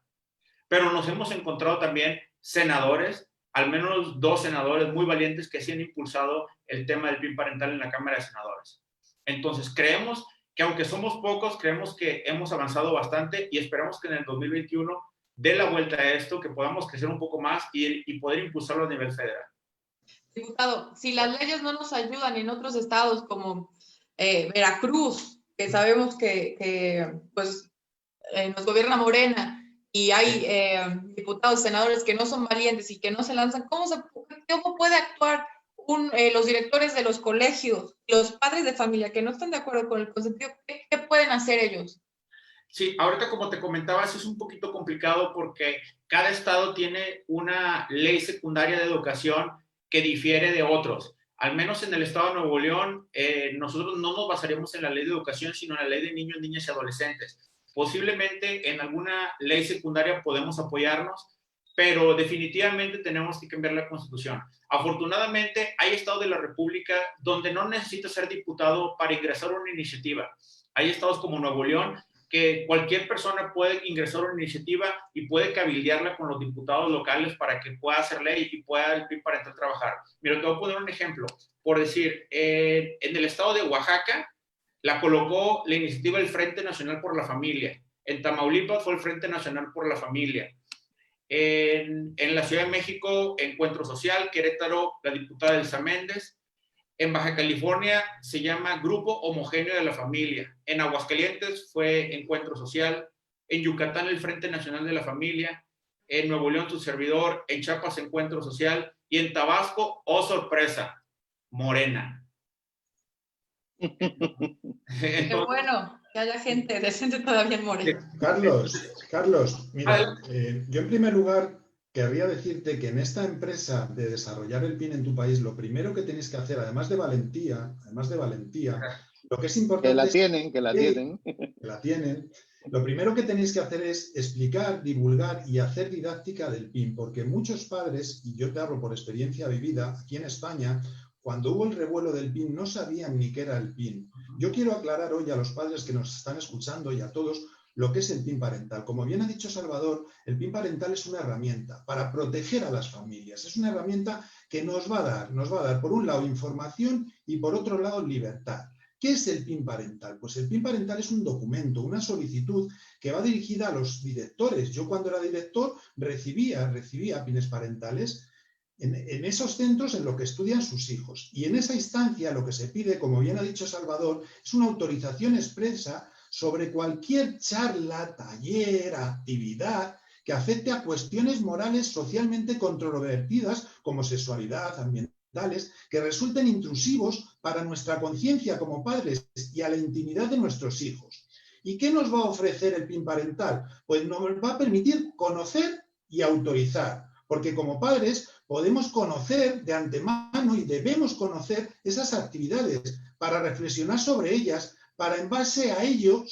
Speaker 3: Pero nos hemos encontrado también senadores, al menos 2 senadores muy valientes que sí han impulsado el tema del PIN parental en la Cámara de Senadores. Entonces, creemos que aunque somos pocos, creemos que hemos avanzado bastante y esperamos que en el 2021 dé la vuelta a esto, que podamos crecer un poco más y poder impulsarlo a nivel federal.
Speaker 2: Diputado, si las leyes no nos ayudan en otros estados como Veracruz, que sabemos que pues, nos gobierna Morena y hay diputados, senadores que no son valientes y que no se lanzan, ¿cómo puede actuar los directores de los colegios, los padres de familia que no están de acuerdo con el consentido? ¿Qué pueden hacer ellos?
Speaker 3: Sí, ahorita como te comentaba, es un poquito complicado porque cada estado tiene una ley secundaria de educación que difiere de otros. Al menos en el estado de Nuevo León, nosotros no nos basaríamos en la ley de educación, sino en la ley de niños, niñas y adolescentes. Posiblemente en alguna ley secundaria podemos apoyarnos, pero definitivamente tenemos que cambiar la Constitución. Afortunadamente, hay estados de la República donde no necesitas ser diputado para ingresar a una iniciativa. Hay estados como Nuevo León que cualquier persona puede ingresar a una iniciativa y puede cabildearla con los diputados locales para que pueda hacer ley y pueda el PIN parental trabajar. Mira, te voy a poner un ejemplo. Por decir, en el estado de Oaxaca la colocó la iniciativa del Frente Nacional por la Familia. En Tamaulipas fue el Frente Nacional por la Familia. En la Ciudad de México, Encuentro Social. Querétaro, la diputada Elsa Méndez. En Baja California se llama Grupo Homogéneo de la Familia. En Aguascalientes fue Encuentro Social. En Yucatán el Frente Nacional de la Familia. En Nuevo León su servidor. En Chiapas Encuentro Social. Y en Tabasco, oh sorpresa, Morena.
Speaker 2: Qué bueno que haya gente decente todavía en Morena.
Speaker 4: Carlos, mira, yo en primer lugar querría decirte que en esta empresa de desarrollar el PIN en tu país, lo primero que tenéis que hacer, además de valentía, lo que es importante
Speaker 1: que la tienen.
Speaker 4: Lo primero que tenéis que hacer es explicar, divulgar y hacer didáctica del PIN, porque muchos padres, y yo te hablo por experiencia vivida, aquí en España, cuando hubo el revuelo del PIN no sabían ni qué era el PIN. Yo quiero aclarar hoy a los padres que nos están escuchando y a todos lo que es el PIN parental. Como bien ha dicho Salvador, el PIN parental es una herramienta para proteger a las familias. Es una herramienta que nos va a dar, por un lado, información y por otro lado, libertad. ¿Qué es el PIN parental? Pues el PIN parental es un documento, una solicitud que va dirigida a los directores. Yo cuando era director recibía PINes parentales en esos centros en los que estudian sus hijos. Y en esa instancia lo que se pide, como bien ha dicho Salvador, es una autorización expresa sobre cualquier charla, taller, actividad que afecte a cuestiones morales socialmente controvertidas como sexualidad, ambientales, que resulten intrusivos para nuestra conciencia como padres y a la intimidad de nuestros hijos. ¿Y qué nos va a ofrecer el PIN parental? Pues nos va a permitir conocer y autorizar, porque como padres podemos conocer de antemano y debemos conocer esas actividades para reflexionar sobre ellas, para en base a ello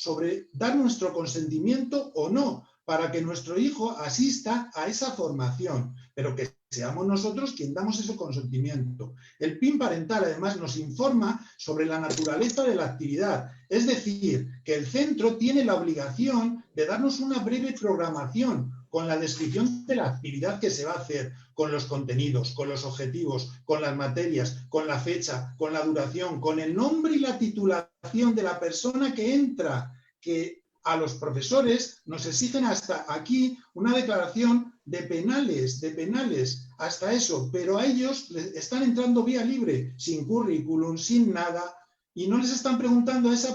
Speaker 4: dar nuestro consentimiento o no, para que nuestro hijo asista a esa formación, pero que seamos nosotros quien damos ese consentimiento. El PIN parental además nos informa sobre la naturaleza de la actividad, es decir, que el centro tiene la obligación de darnos una breve programación con la descripción de la actividad que se va a hacer, con los contenidos, con los objetivos, con las materias, con la fecha, con la duración, con el nombre y la titulación de la persona que entra, que a los profesores nos exigen hasta aquí una declaración de penales, hasta eso, pero a ellos les están entrando vía libre, sin currículum, sin nada, y no les están preguntando a ese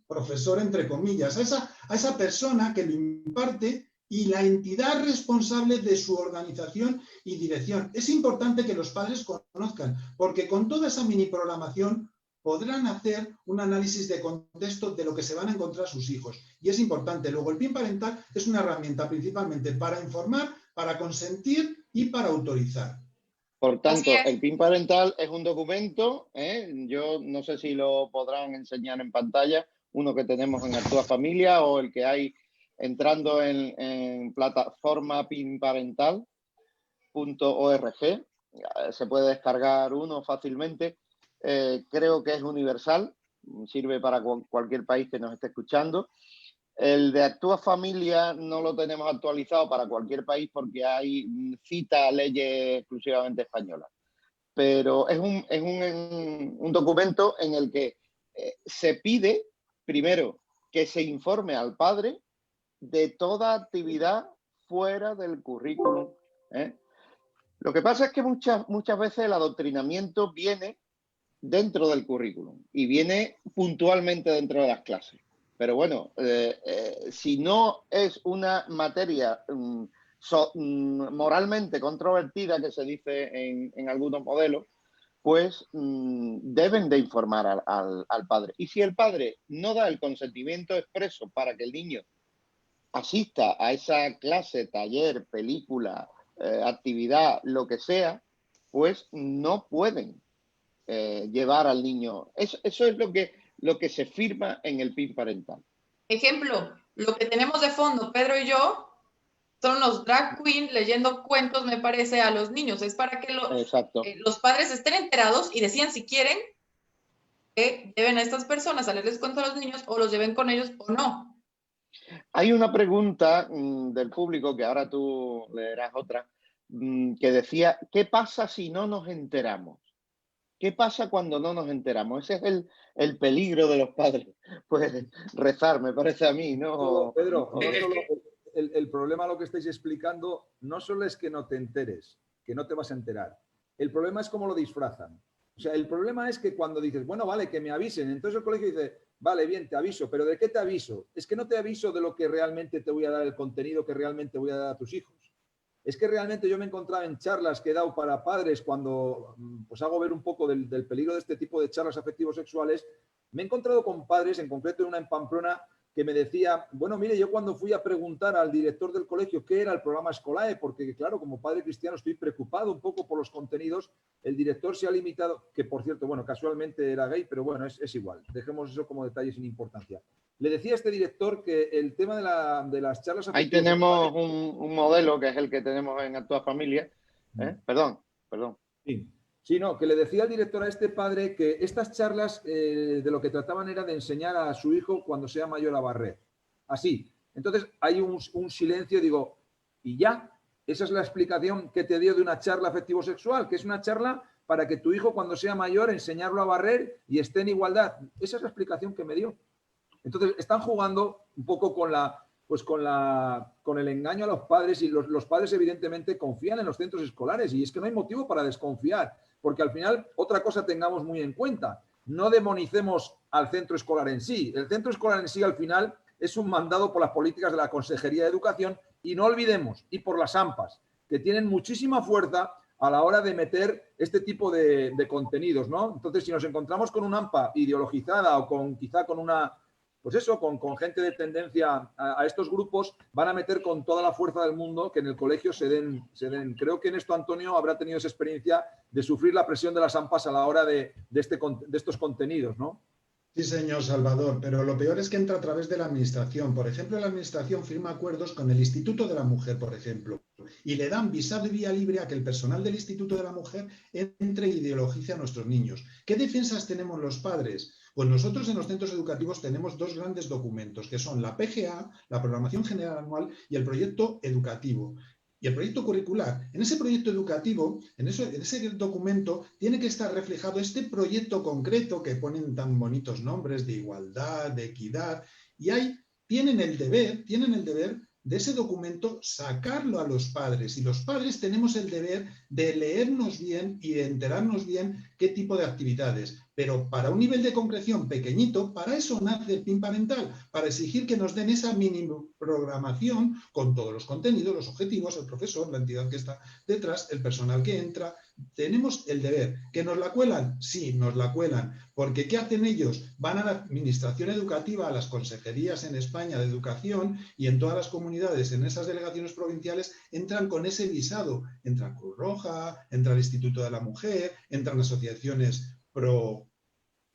Speaker 4: profesor, entre comillas, a esa persona que lo imparte y la entidad responsable de su organización y dirección. Es importante que los padres conozcan, porque con toda esa mini programación podrán hacer un análisis de contexto de lo que se van a encontrar sus hijos. Y es importante. Luego, el PIN parental es una herramienta principalmente para informar, para consentir y para autorizar.
Speaker 1: Por tanto, el PIN parental es un documento, yo no sé si lo podrán enseñar en pantalla, uno que tenemos en Actúa Familia o el que hay entrando en plataforma pinparental.org. Se puede descargar uno fácilmente. Creo que es universal, sirve para cualquier país que nos esté escuchando. El de Actúa Familia no lo tenemos actualizado para cualquier país porque cita leyes exclusivamente españolas. Pero es un documento en el que se pide, primero, que se informe al padre de toda actividad fuera del currículum. Lo que pasa es que muchas veces el adoctrinamiento viene dentro del currículum y viene puntualmente dentro de las clases. Pero bueno, si no es una materia moralmente controvertida, que se dice en algunos modelos, pues deben de informar al padre. Y si el padre no da el consentimiento expreso para que el niño asista a esa clase, taller, película, actividad, lo que sea, pues no pueden llevar al niño. Eso es lo que se firma en el PIN parental.
Speaker 2: Ejemplo, lo que tenemos de fondo, Pedro y yo, son los drag queen leyendo cuentos, me parece, a los niños. Es para que los padres estén enterados y decidan si quieren que lleven a estas personas a leerles cuentos a los niños o los lleven con ellos o no.
Speaker 1: Hay una pregunta del público, que ahora tú leerás otra, que decía, ¿qué pasa si no nos enteramos? ¿Qué pasa cuando no nos enteramos? Ese es el peligro de los padres. Pues rezar, me parece a mí, ¿no?
Speaker 5: Pedro, no solo el problema, lo que estáis explicando, no solo es que no te enteres, que no te vas a enterar. El problema es cómo lo disfrazan. O sea, el problema es que cuando dices, bueno, vale, que me avisen, entonces el colegio dice, vale, bien, te aviso, pero ¿de qué te aviso? Es que no te aviso de lo que realmente te voy a dar, el contenido que realmente voy a dar a tus hijos. Es que realmente yo me he encontrado en charlas que he dado para padres cuando pues hago ver un poco del peligro de este tipo de charlas afectivos sexuales. Me he encontrado con padres, en concreto una en Pamplona, que me decía, bueno, mire, yo cuando fui a preguntar al director del colegio qué era el programa Scolae, porque claro, como padre cristiano estoy preocupado un poco por los contenidos, el director se ha limitado, que por cierto, bueno, casualmente era gay, pero bueno, es igual, dejemos eso como detalle sin importancia. Le decía a este director que el tema de las charlas...
Speaker 1: Ahí tenemos un modelo que es el que tenemos en Actúa Familia. Perdón.
Speaker 5: Sí, no, que le decía al director a este padre que estas charlas de lo que trataban era de enseñar a su hijo cuando sea mayor a barrer. Así. Entonces hay un silencio, digo, ¿y ya? Esa es la explicación que te dio de una charla afectivo-sexual, que es una charla para que tu hijo cuando sea mayor enseñarlo a barrer y esté en igualdad. Esa es la explicación que me dio. Entonces están jugando un poco con el engaño a los padres y los padres evidentemente confían en los centros escolares y es que no hay motivo para desconfiar, porque al final otra cosa tengamos muy en cuenta, no demonicemos al centro escolar en sí. El centro escolar en sí al final es un mandado por las políticas de la Consejería de Educación y no olvidemos, y por las AMPAs, que tienen muchísima fuerza a la hora de meter este tipo de contenidos, ¿no? Entonces, si nos encontramos con una AMPA ideologizada o quizá con una pues eso, con gente de tendencia a estos grupos, van a meter con toda la fuerza del mundo que en el colegio se den. Creo que en esto Antonio habrá tenido esa experiencia de sufrir la presión de las AMPAs a la hora de estos contenidos, ¿no?
Speaker 4: Sí, señor Salvador, pero lo peor es que entra a través de la administración. Por ejemplo, la administración firma acuerdos con el Instituto de la Mujer, por ejemplo, y le dan visado y vía libre a que el personal del Instituto de la Mujer entre e ideologice a nuestros niños. ¿Qué defensas tenemos los padres? Pues nosotros en los centros educativos tenemos dos grandes documentos, que son la PGA, la Programación General Anual, y el proyecto educativo. Y el proyecto curricular. En ese proyecto educativo, en ese documento, tiene que estar reflejado este proyecto concreto que ponen tan bonitos nombres de igualdad, de equidad, y ahí tienen el deber de ese documento sacarlo a los padres. Y los padres tenemos el deber de leernos bien y de enterarnos bien qué tipo de actividades. Pero para un nivel de concreción pequeñito, para eso nace el PIN parental, para exigir que nos den esa mínima programación con todos los contenidos, los objetivos, el profesor, la entidad que está detrás, el personal que entra. Tenemos el deber. ¿Que nos la cuelan? Sí, nos la cuelan. Porque ¿qué hacen ellos? Van a la administración educativa, a las consejerías en España de educación y en todas las comunidades, en esas delegaciones provinciales, entran con ese visado. Entran Cruz Roja, entra el Instituto de la Mujer, entran asociaciones pro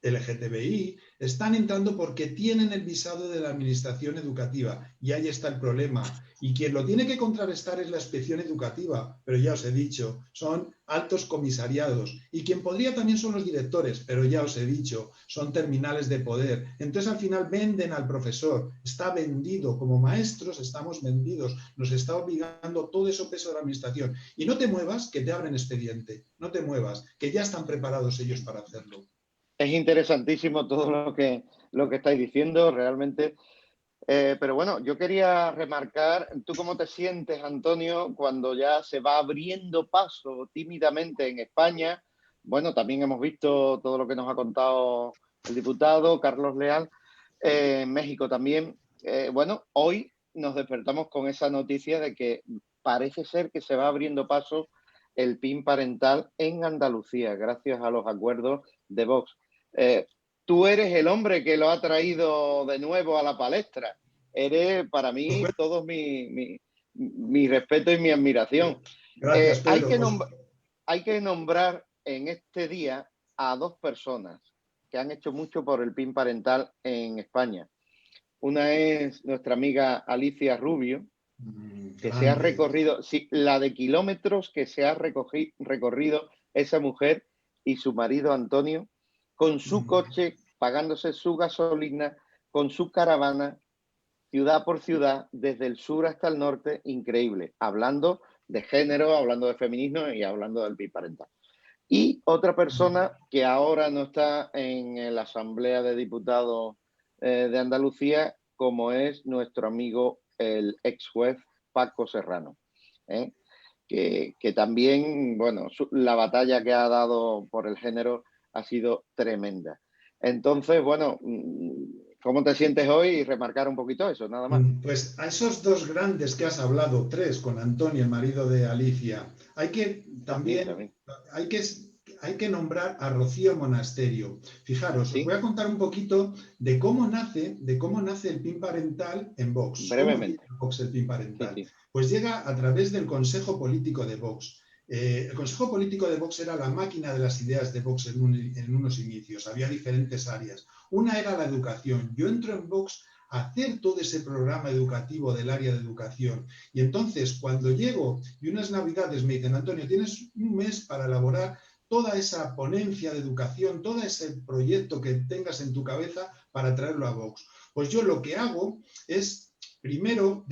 Speaker 4: LGTBI, están entrando porque tienen el visado de la administración educativa y ahí está el problema. Y quien lo tiene que contrarrestar es la inspección educativa, pero ya os he dicho, son altos comisariados y quien podría también son los directores, pero ya os he dicho, son terminales de poder. Entonces al final venden al profesor, está vendido, como maestros estamos vendidos, nos está obligando todo ese peso de la administración. Y no te muevas, que te abren expediente, no te muevas, que ya están preparados ellos para hacerlo.
Speaker 1: Es interesantísimo todo lo que estáis diciendo, realmente. Pero bueno, yo quería remarcar, ¿tú cómo te sientes, Antonio, cuando ya se va abriendo paso tímidamente en España? Bueno, también hemos visto todo lo que nos ha contado el diputado Carlos Leal, en México también. Bueno, hoy nos despertamos con esa noticia de que parece ser que se va abriendo paso el PIN parental en Andalucía, gracias a los acuerdos de Vox. Tú eres el hombre que lo ha traído de nuevo a la palestra. Eres para mí todo mi respeto y mi admiración.
Speaker 4: Gracias, Pedro.
Speaker 1: Hay que nombrar en este día a dos personas que han hecho mucho por el PIN parental en España. Una es nuestra amiga Alicia Rubio, que se ha recorrido, sí, la de kilómetros que se ha recorrido esa mujer y su marido Antonio, con su coche, pagándose su gasolina, con su caravana, ciudad por ciudad, desde el sur hasta el norte, increíble, hablando de género, hablando de feminismo y hablando del PIN parental. Y otra persona que ahora no está en la Asamblea de Diputados de Andalucía, como es nuestro amigo el ex juez Paco Serrano, que también, bueno, la batalla que ha dado por el género ha sido tremenda. Entonces, bueno, ¿cómo te sientes hoy? Y remarcar un poquito eso, nada más.
Speaker 4: Pues a esos dos grandes que has hablado, tres, con Antonio, el marido de Alicia, hay que también. Hay que nombrar a Rocío Monasterio. Fijaros, ¿sí? Os voy a contar un poquito de cómo nace el PIN parental en Vox.
Speaker 1: Brevemente.
Speaker 4: ¿Cómo Vox el PIN parental?
Speaker 1: Sí.
Speaker 4: Pues llega a través del Consejo Político de Vox. El Consejo Político de Vox era la máquina de las ideas de Vox en unos inicios. Había diferentes áreas. Una era la educación. Yo entro en Vox a hacer todo ese programa educativo del área de educación. Y entonces, cuando llego y unas navidades me dicen, Antonio, tienes un mes para elaborar toda esa ponencia de educación, todo ese proyecto que tengas en tu cabeza para traerlo a Vox. Pues yo lo que hago es, primero,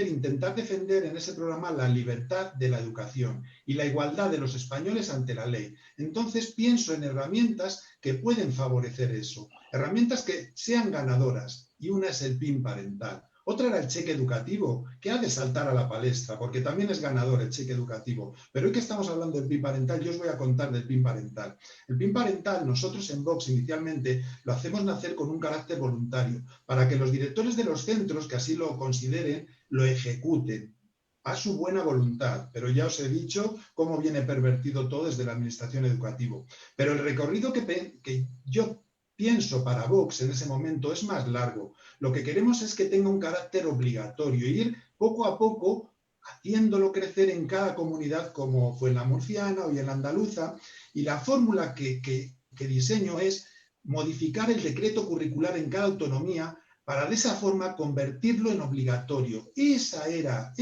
Speaker 4: intentar defender en ese programa la libertad de la educación y la igualdad de los españoles ante la ley. Entonces pienso en herramientas que pueden favorecer eso, herramientas que sean ganadoras, y una es el PIN parental. Otra era el cheque educativo, que ha de saltar a la palestra, porque también es ganador el cheque educativo. Pero hoy que estamos hablando del PIN parental, yo os voy a contar del PIN parental. El PIN parental, nosotros en Vox inicialmente lo hacemos nacer con un carácter voluntario, para que los directores de los centros, que así lo consideren, lo ejecuten a su buena voluntad. Pero ya os he dicho cómo viene pervertido todo desde la administración educativa. Pero el recorrido que yo pienso para Vox en ese momento es más largo. Lo que queremos es que tenga un carácter obligatorio, ir poco a poco haciéndolo crecer en cada comunidad, como fue en la murciana o en la andaluza, y la fórmula que diseño es modificar el decreto curricular en cada autonomía para de esa forma convertirlo en obligatorio. Esa era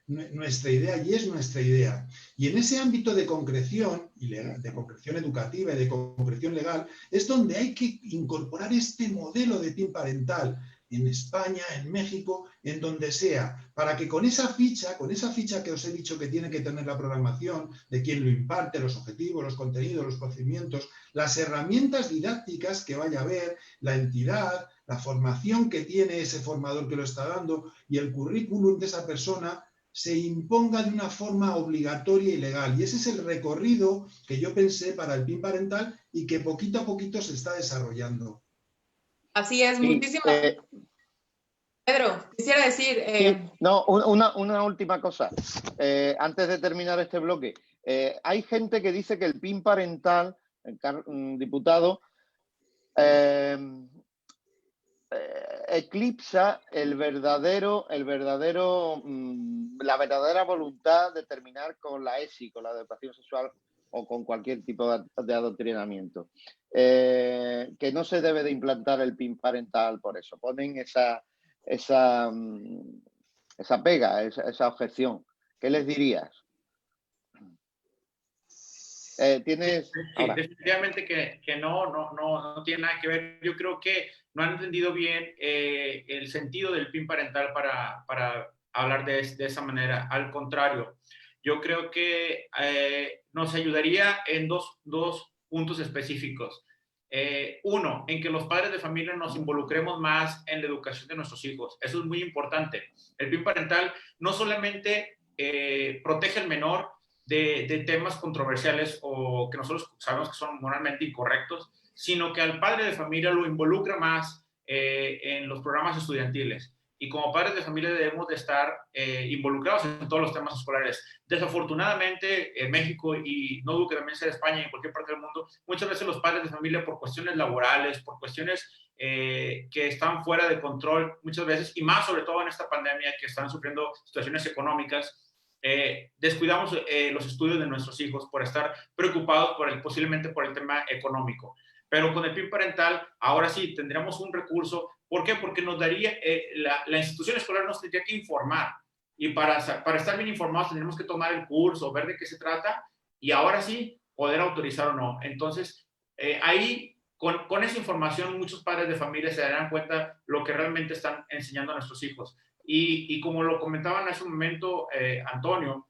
Speaker 4: nuestra idea y es nuestra idea. Y en ese ámbito de concreción, de concreción educativa y de concreción legal, es donde hay que incorporar este modelo de PIN parental en España, en México, en donde sea, para que con esa ficha que os he dicho que tiene que tener la programación, de quién lo imparte, los objetivos, los contenidos, los procedimientos, las herramientas didácticas que vaya a haber, la entidad, la formación que tiene ese formador que lo está dando y el currículum de esa persona, se imponga de una forma obligatoria y legal. Y ese es el recorrido que yo pensé para el PIN parental y que poquito a poquito se está desarrollando.
Speaker 2: Así es,
Speaker 1: Sí,
Speaker 2: muchísimas. Pedro, quisiera decir...
Speaker 1: sí, no, una última cosa. Antes de terminar este bloque, hay gente que dice que el PIN parental, diputado, eclipsa la verdadera voluntad de terminar con la ESI, con la educación sexual o con cualquier tipo de adoctrinamiento. Que no se debe de implantar el PIN parental por eso. Ponen esa pega, esa objeción. ¿Qué les dirías? ¿Tienes...?
Speaker 3: Sí, definitivamente que no tiene nada que ver. Yo creo que no han entendido bien el sentido del PIN parental para hablar de esa manera. Al contrario, yo creo que nos ayudaría en dos puntos específicos. Uno, en que los padres de familia nos involucremos más en la educación de nuestros hijos. Eso es muy importante. El PIN parental no solamente protege al menor de temas controversiales o que nosotros sabemos que son moralmente incorrectos, sino que al padre de familia lo involucra más en los programas estudiantiles. Y como padres de familia debemos de estar involucrados en todos los temas escolares. Desafortunadamente, en México, y no dudo que también sea en España y en cualquier parte del mundo, muchas veces los padres de familia, por cuestiones laborales, por cuestiones que están fuera de control, muchas veces, y más sobre todo en esta pandemia, que están sufriendo situaciones económicas, descuidamos los estudios de nuestros hijos por estar preocupados posiblemente por el tema económico. Pero con el PIN parental, ahora sí, tendríamos un recurso. ¿Por qué? Porque nos daría, la institución escolar nos tendría que informar. Y para estar bien informados tendríamos que tomar el curso, ver de qué se trata y ahora sí poder autorizar o no. Entonces, ahí, con esa información, muchos padres de familia se darán cuenta lo que realmente están enseñando a nuestros hijos. Y como lo comentaban hace un momento Antonio,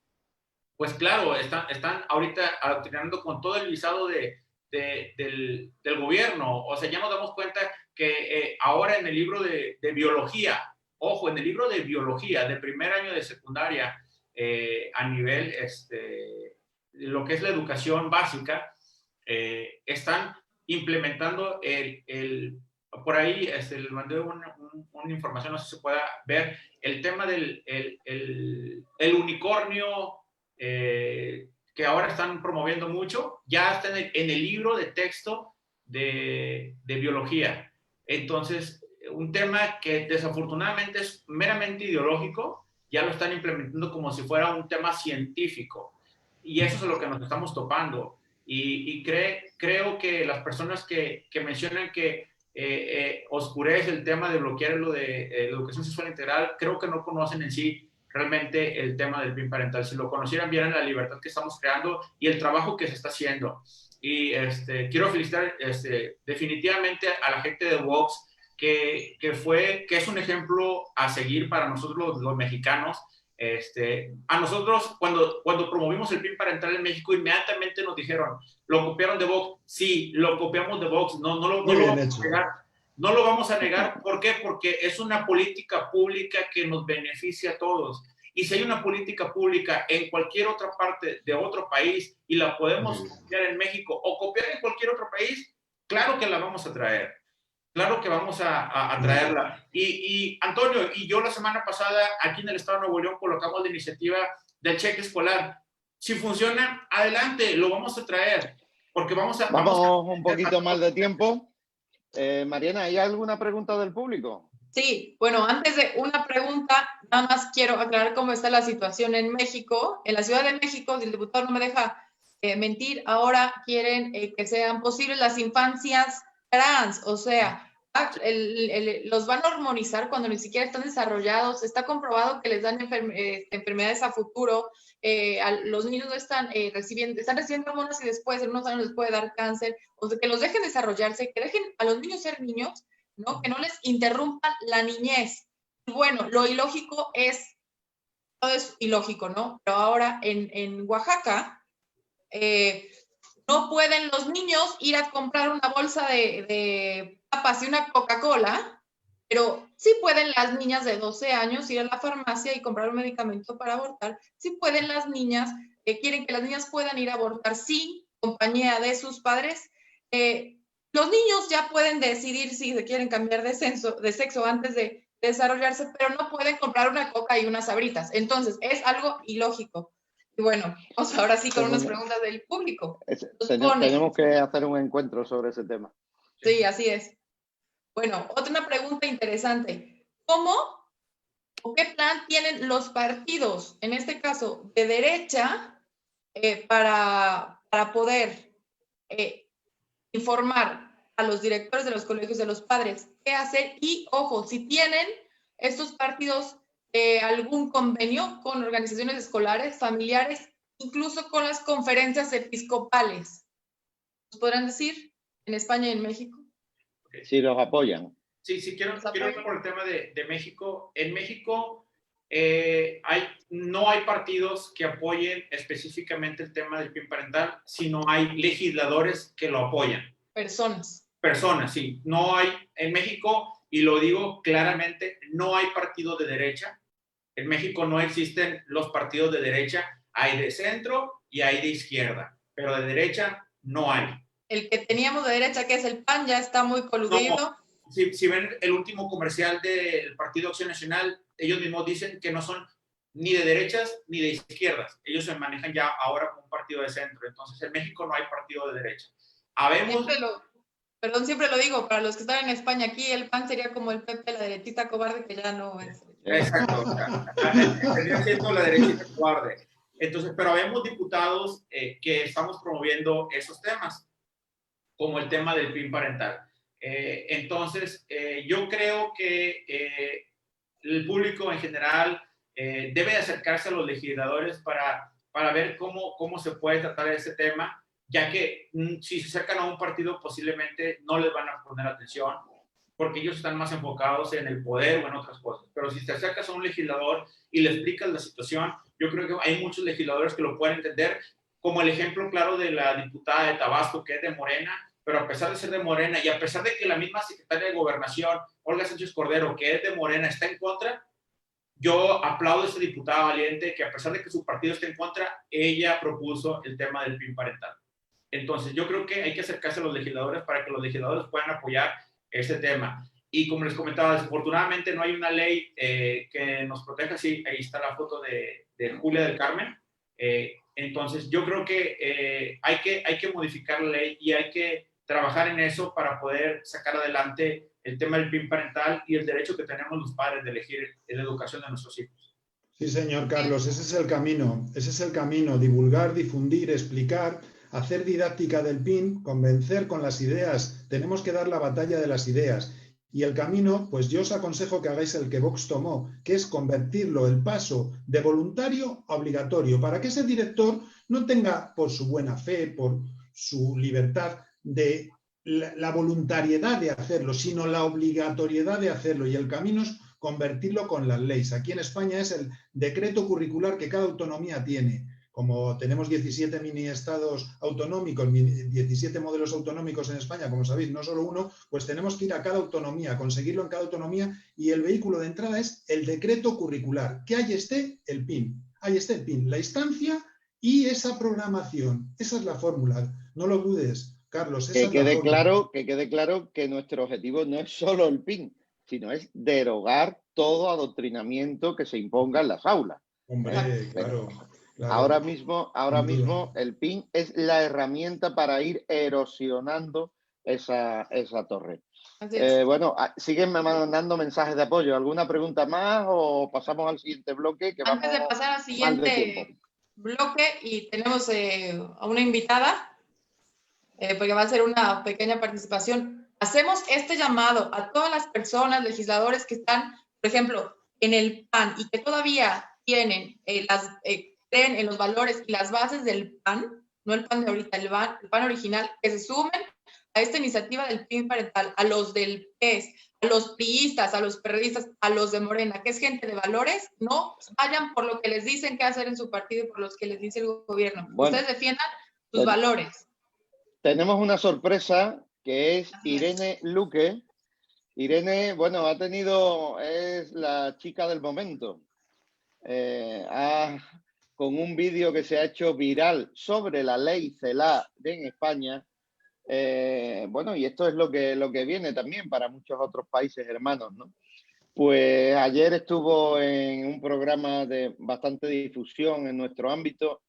Speaker 3: pues claro, están ahorita adoctrinando con todo el visado del gobierno. O sea, ya nos damos cuenta que ahora en el libro de biología, ojo, en el libro de biología de primer año de secundaria, a nivel lo que es la educación básica, están implementando por ahí les mandé una información, no sé si se pueda ver, el tema del el unicornio que ahora están promoviendo mucho, ya está en el libro de texto de biología. Entonces, un tema que desafortunadamente es meramente ideológico, ya lo están implementando como si fuera un tema científico. Y eso es a lo que nos estamos topando. Y creo que las personas que mencionan que oscurece el tema de bloquear lo de la educación sexual integral, creo que no conocen en sí realmente el tema del PIN parental. Si lo conocieran, vieran la libertad que estamos creando y el trabajo que se está haciendo. Y quiero felicitar definitivamente a la gente de Vox, que es un ejemplo a seguir para nosotros los mexicanos. A nosotros, cuando promovimos el PIN parental en México, inmediatamente nos dijeron, ¿lo copiaron de Vox? Sí, lo copiamos de Vox. No lo vamos a negar. No lo vamos a negar. ¿Por qué? Porque es una política pública que nos beneficia a todos. Y si hay una política pública en cualquier otra parte de otro país y la podemos copiar en México o copiar en cualquier otro país, claro que la vamos a traer. Claro que vamos a traerla. Y Antonio y yo la semana pasada aquí en el Estado de Nuevo León colocamos la iniciativa del cheque escolar. Si funciona, adelante, lo vamos a traer. Porque vamos
Speaker 1: un poquito más de tiempo. Mariana, ¿hay alguna pregunta del público?
Speaker 2: Sí, bueno, antes de una pregunta, nada más quiero aclarar cómo está la situación en México. En la Ciudad de México, si el diputado no me deja mentir, ahora quieren que sean posibles las infancias trans, o sea, los van a hormonizar cuando ni siquiera están desarrollados. Está comprobado que les dan enfermedades a futuro. Los niños no están están recibiendo hormonas y después, en unos años, les puede dar cáncer. O sea, que los dejen desarrollarse, que dejen a los niños ser niños, ¿no? Que no les interrumpan la niñez. Y bueno, lo ilógico es, todo es ilógico, ¿no? Pero ahora en Oaxaca, no pueden los niños ir a comprar una bolsa de papas y una Coca-Cola, pero sí pueden las niñas de 12 años ir a la farmacia y comprar un medicamento para abortar. Sí pueden las niñas, quieren que las niñas puedan ir a abortar sin compañía de sus padres. Los niños ya pueden decidir si se quieren cambiar de sexo antes de desarrollarse, pero no pueden comprar una Coca y unas Sabritas. Entonces, es algo ilógico. Y bueno, vamos ahora sí con unas preguntas del público.
Speaker 1: Tenemos que hacer un encuentro sobre ese tema.
Speaker 2: Sí, así es. Bueno, otra pregunta interesante. ¿Cómo o qué plan tienen los partidos, en este caso de derecha, para poder informar a los directores de los colegios, de los padres, qué hacer? Y, ojo, si tienen estos partidos algún convenio con organizaciones escolares, familiares, incluso con las conferencias episcopales. ¿Nos podrán decir en España y en México?
Speaker 1: Si los apoyan.
Speaker 3: Sí, quiero hablar por el tema de México. En México no hay partidos que apoyen específicamente el tema del PIN parental, sino hay legisladores que lo apoyan. Personas, sí. No hay, en México, y lo digo claramente, no hay partido de derecha. En México no existen los partidos de derecha, hay de centro y hay de izquierda, pero de derecha no hay.
Speaker 2: El que teníamos de derecha, que es el PAN, ya está muy coludido.
Speaker 3: No. Si ven el último comercial del Partido Acción Nacional, ellos mismos dicen que no son ni de derechas ni de izquierdas. Ellos se manejan ya ahora como un partido de centro. Entonces, en México no hay partido de derecha.
Speaker 2: Siempre lo digo, para los que están en España, aquí el PAN sería como el PP, la derechita cobarde, que ya no es.
Speaker 3: Exacto. Sería siendo la derechita cobarde. Entonces, pero habemos diputados que estamos promoviendo esos temas, como el tema del PIN parental. Entonces, yo creo que el público en general debe acercarse a los legisladores para ver cómo se puede tratar ese tema, ya que si se acercan a un partido posiblemente no les van a poner atención, porque ellos están más enfocados en el poder o en otras cosas. Pero si te acercas a un legislador y le explicas la situación, yo creo que hay muchos legisladores que lo pueden entender, como el ejemplo claro de la diputada de Tabasco, que es de Morena, pero a pesar de ser de Morena y a pesar de que la misma secretaria de Gobernación, Olga Sánchez Cordero, que es de Morena, está en contra, yo aplaudo a esta diputada valiente que a pesar de que su partido esté en contra, ella propuso el tema del PIN parental. Entonces, yo creo que hay que acercarse a los legisladores para que los legisladores puedan apoyar este tema. Y como les comentaba, desafortunadamente no hay una ley que nos proteja. Sí, ahí está la foto de Julia del Carmen. Entonces, yo creo que hay que modificar la ley y hay que trabajar en eso para poder sacar adelante el tema del PIN parental y el derecho que tenemos los padres de elegir la educación de nuestros hijos.
Speaker 4: Sí, señor Carlos, ese es el camino, divulgar, difundir, explicar, hacer didáctica del PIN, convencer con las ideas, tenemos que dar la batalla de las ideas. Y el camino, pues yo os aconsejo que hagáis el que Vox tomó, que es convertirlo, el paso de voluntario a obligatorio, para que ese director no tenga, por su buena fe, por su libertad, de la voluntariedad de hacerlo, sino la obligatoriedad de hacerlo. Y el camino es convertirlo con las leyes. Aquí en España es el decreto curricular que cada autonomía tiene. Como tenemos 17 mini-estados autonómicos, 17 modelos autonómicos en España, como sabéis, no solo uno, pues tenemos que ir a cada autonomía, conseguirlo en cada autonomía, y el vehículo de entrada es el decreto curricular, que ahí esté el PIN, la instancia y esa programación. Esa es la fórmula, no lo dudes, Carlos.
Speaker 1: Que quede claro que nuestro objetivo no es solo el PIN, sino es derogar todo adoctrinamiento que se imponga en las aulas.
Speaker 4: Hombre, claro. Claro,
Speaker 1: ahora mismo el PIN es la herramienta para ir erosionando esa torre.
Speaker 2: Así es.
Speaker 1: Bueno, siguen mandando mensajes de apoyo. ¿Alguna pregunta más o pasamos al siguiente bloque? Que
Speaker 2: Antes de
Speaker 1: vamos
Speaker 2: pasar al
Speaker 1: mal de
Speaker 2: siguiente
Speaker 1: tiempo.
Speaker 2: bloque, y tenemos a una invitada, porque va a ser una pequeña participación. Hacemos este llamado a todas las personas, legisladores que están, por ejemplo, en el PAN y que todavía tienen creen en los valores y las bases del PAN, no el PAN de ahorita, el PAN original, que se sumen a esta iniciativa del PIN parental, a los del PES, a los priistas, a los periodistas, a los de Morena, que es gente de valores, no vayan por lo que les dicen que hacer en su partido y por los que les dice el gobierno.
Speaker 1: Bueno,
Speaker 2: ustedes defiendan sus valores.
Speaker 1: Tenemos una sorpresa que es
Speaker 2: Así es.
Speaker 1: Irene Luque. Irene, bueno, es la chica del momento. Con un vídeo que se ha hecho viral sobre la ley CELA en España. Bueno, y esto es lo que viene también para muchos otros países hermanos, ¿no? Pues ayer estuvo en un programa de bastante difusión en nuestro ámbito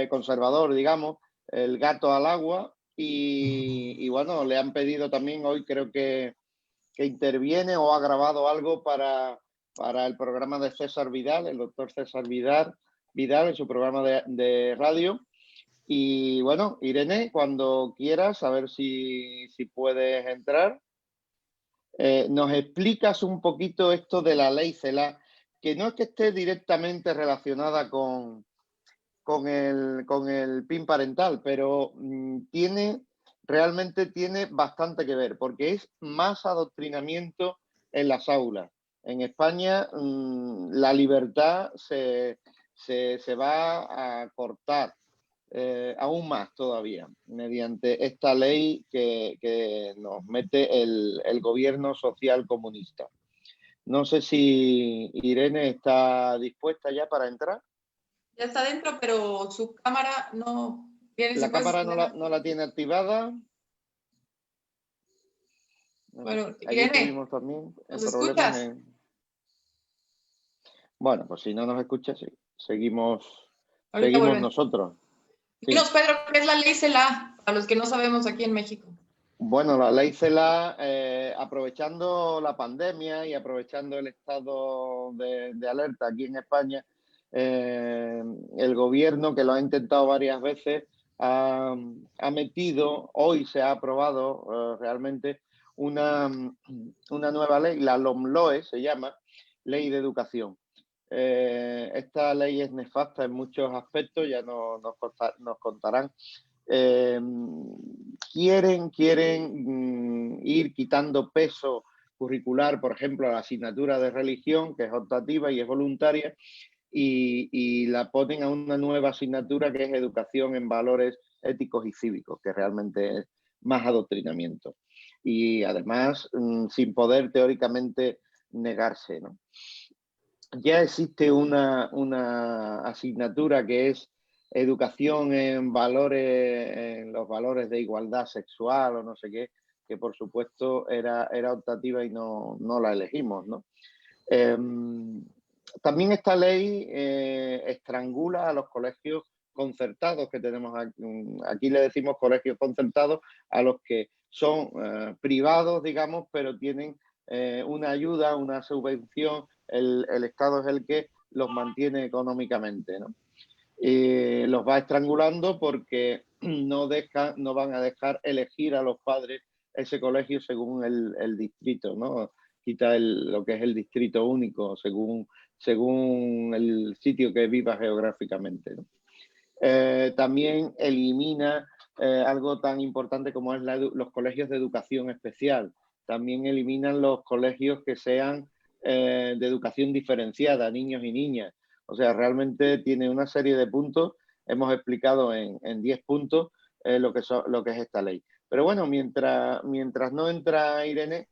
Speaker 1: conservador, digamos, El gato al agua, y bueno, le han pedido también hoy, creo que interviene o ha grabado algo para el programa de César Vidal, el doctor César Vidal en su programa de radio. Y bueno, Irene, cuando quieras, a ver si puedes entrar. Nos explicas un poquito esto de la ley CELA, que no es que esté directamente relacionada con el PIN parental, pero realmente tiene bastante que ver, porque es más adoctrinamiento en las aulas. En España la libertad se va a cortar aún más todavía mediante esta ley que nos mete el gobierno social comunista. No sé si Irene está dispuesta ya para entrar.
Speaker 2: Ya está dentro, pero su cámara no tiene.
Speaker 1: La cámara no la tiene activada.
Speaker 2: Bueno,
Speaker 1: Ayer
Speaker 2: Irene,
Speaker 1: tuvimos también
Speaker 2: ¿nos
Speaker 1: problemas
Speaker 2: escuchas?
Speaker 1: Bueno, pues si no nos escucha, sí. Seguimos
Speaker 2: Ahorita
Speaker 1: nosotros.
Speaker 2: Dinos,
Speaker 1: Sí.
Speaker 2: Pedro, ¿qué es la ley CELA? A los que no sabemos aquí en México.
Speaker 1: Bueno, la ley CELA, aprovechando la pandemia y aprovechando el estado de alerta aquí en España, el gobierno, que lo ha intentado varias veces, ha metido, hoy se ha aprobado realmente una nueva ley, la LOMLOE se llama, Ley de Educación. Esta ley es nefasta en muchos aspectos, ya nos contarán. Quieren ir quitando peso curricular, por ejemplo, a la asignatura de religión, que es optativa y es voluntaria, y la ponen a una nueva asignatura que es educación en valores éticos y cívicos, que realmente es más adoctrinamiento. Y además, sin poder teóricamente negarse, ¿no? Ya existe una asignatura que es educación en los valores de igualdad sexual o no sé qué, que por supuesto era optativa y no la elegimos, ¿no? También esta ley estrangula a los colegios concertados que tenemos aquí. Aquí le decimos colegios concertados a los que son privados, digamos, pero tienen una ayuda, una subvención. El Estado es el que los mantiene económicamente, ¿no? Los va estrangulando porque no van a dejar elegir a los padres ese colegio según el distrito, ¿no? Quita lo que es el distrito único según el sitio que viva geográficamente, ¿no? También elimina algo tan importante como es los colegios de educación especial. También eliminan los colegios que sean de educación diferenciada, niños y niñas. O sea, realmente tiene una serie de puntos. Hemos explicado en 10 puntos lo que es esta ley. Pero bueno, mientras no entra Irene,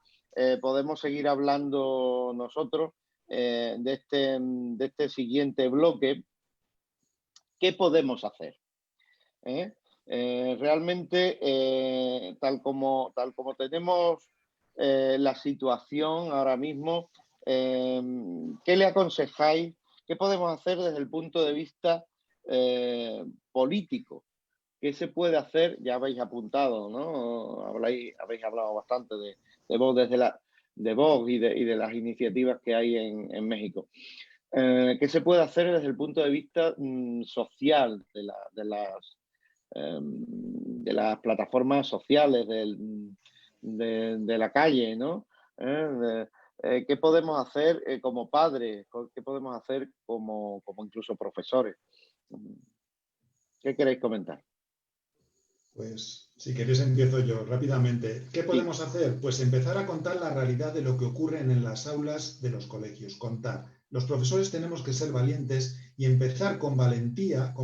Speaker 1: podemos seguir hablando nosotros de este siguiente bloque. ¿Qué podemos hacer? Realmente, tal como tenemos la situación ahora mismo, ¿qué le aconsejáis? ¿Qué podemos hacer desde el punto de vista político ¿qué se puede hacer? Ya habéis apuntado, ¿no? Habéis hablado bastante de Vox, de Vox y de las iniciativas que hay en México. ¿Qué se puede hacer desde el punto de vista social de las plataformas sociales, de la calle, ¿no? ¿Qué podemos hacer como padres? ¿Qué podemos hacer como incluso profesores? ¿Qué queréis comentar?
Speaker 4: Pues si queréis empiezo yo rápidamente. ¿Qué podemos hacer? Pues empezar a contar la realidad de lo que ocurre en las aulas de los colegios. Contar. Los profesores tenemos que ser valientes y empezar con valentía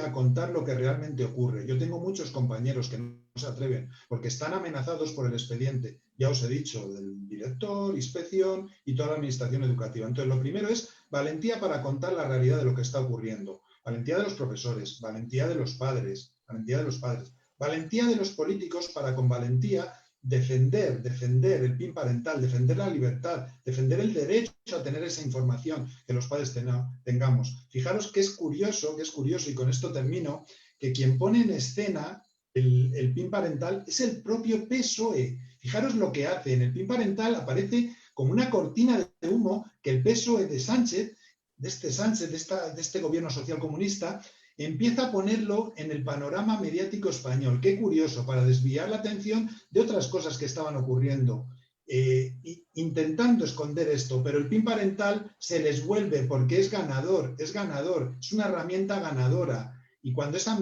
Speaker 4: a contar lo que realmente ocurre. Yo tengo muchos compañeros que no se atreven porque están amenazados por el expediente. Ya os he dicho, del director, inspección y toda la administración educativa. Entonces, lo primero es valentía para contar la realidad de lo que está ocurriendo. Valentía de los profesores, valentía de los padres, valentía de los padres. Valentía de los políticos para con valentía defender el PIN parental, defender la libertad, defender el derecho a tener esa información que los padres tengamos. Fijaros que es curioso, y con esto termino, que quien pone en escena el PIN parental es el propio PSOE. Fijaros lo que hace. En el PIN parental aparece como una cortina de humo que el PSOE de Sánchez, de este gobierno social comunista, empieza a ponerlo en el panorama mediático español. Qué curioso, para desviar la atención de otras cosas que estaban ocurriendo, intentando esconder esto, pero el PIN parental se les vuelve porque es ganador, es una herramienta ganadora. Y cuando esa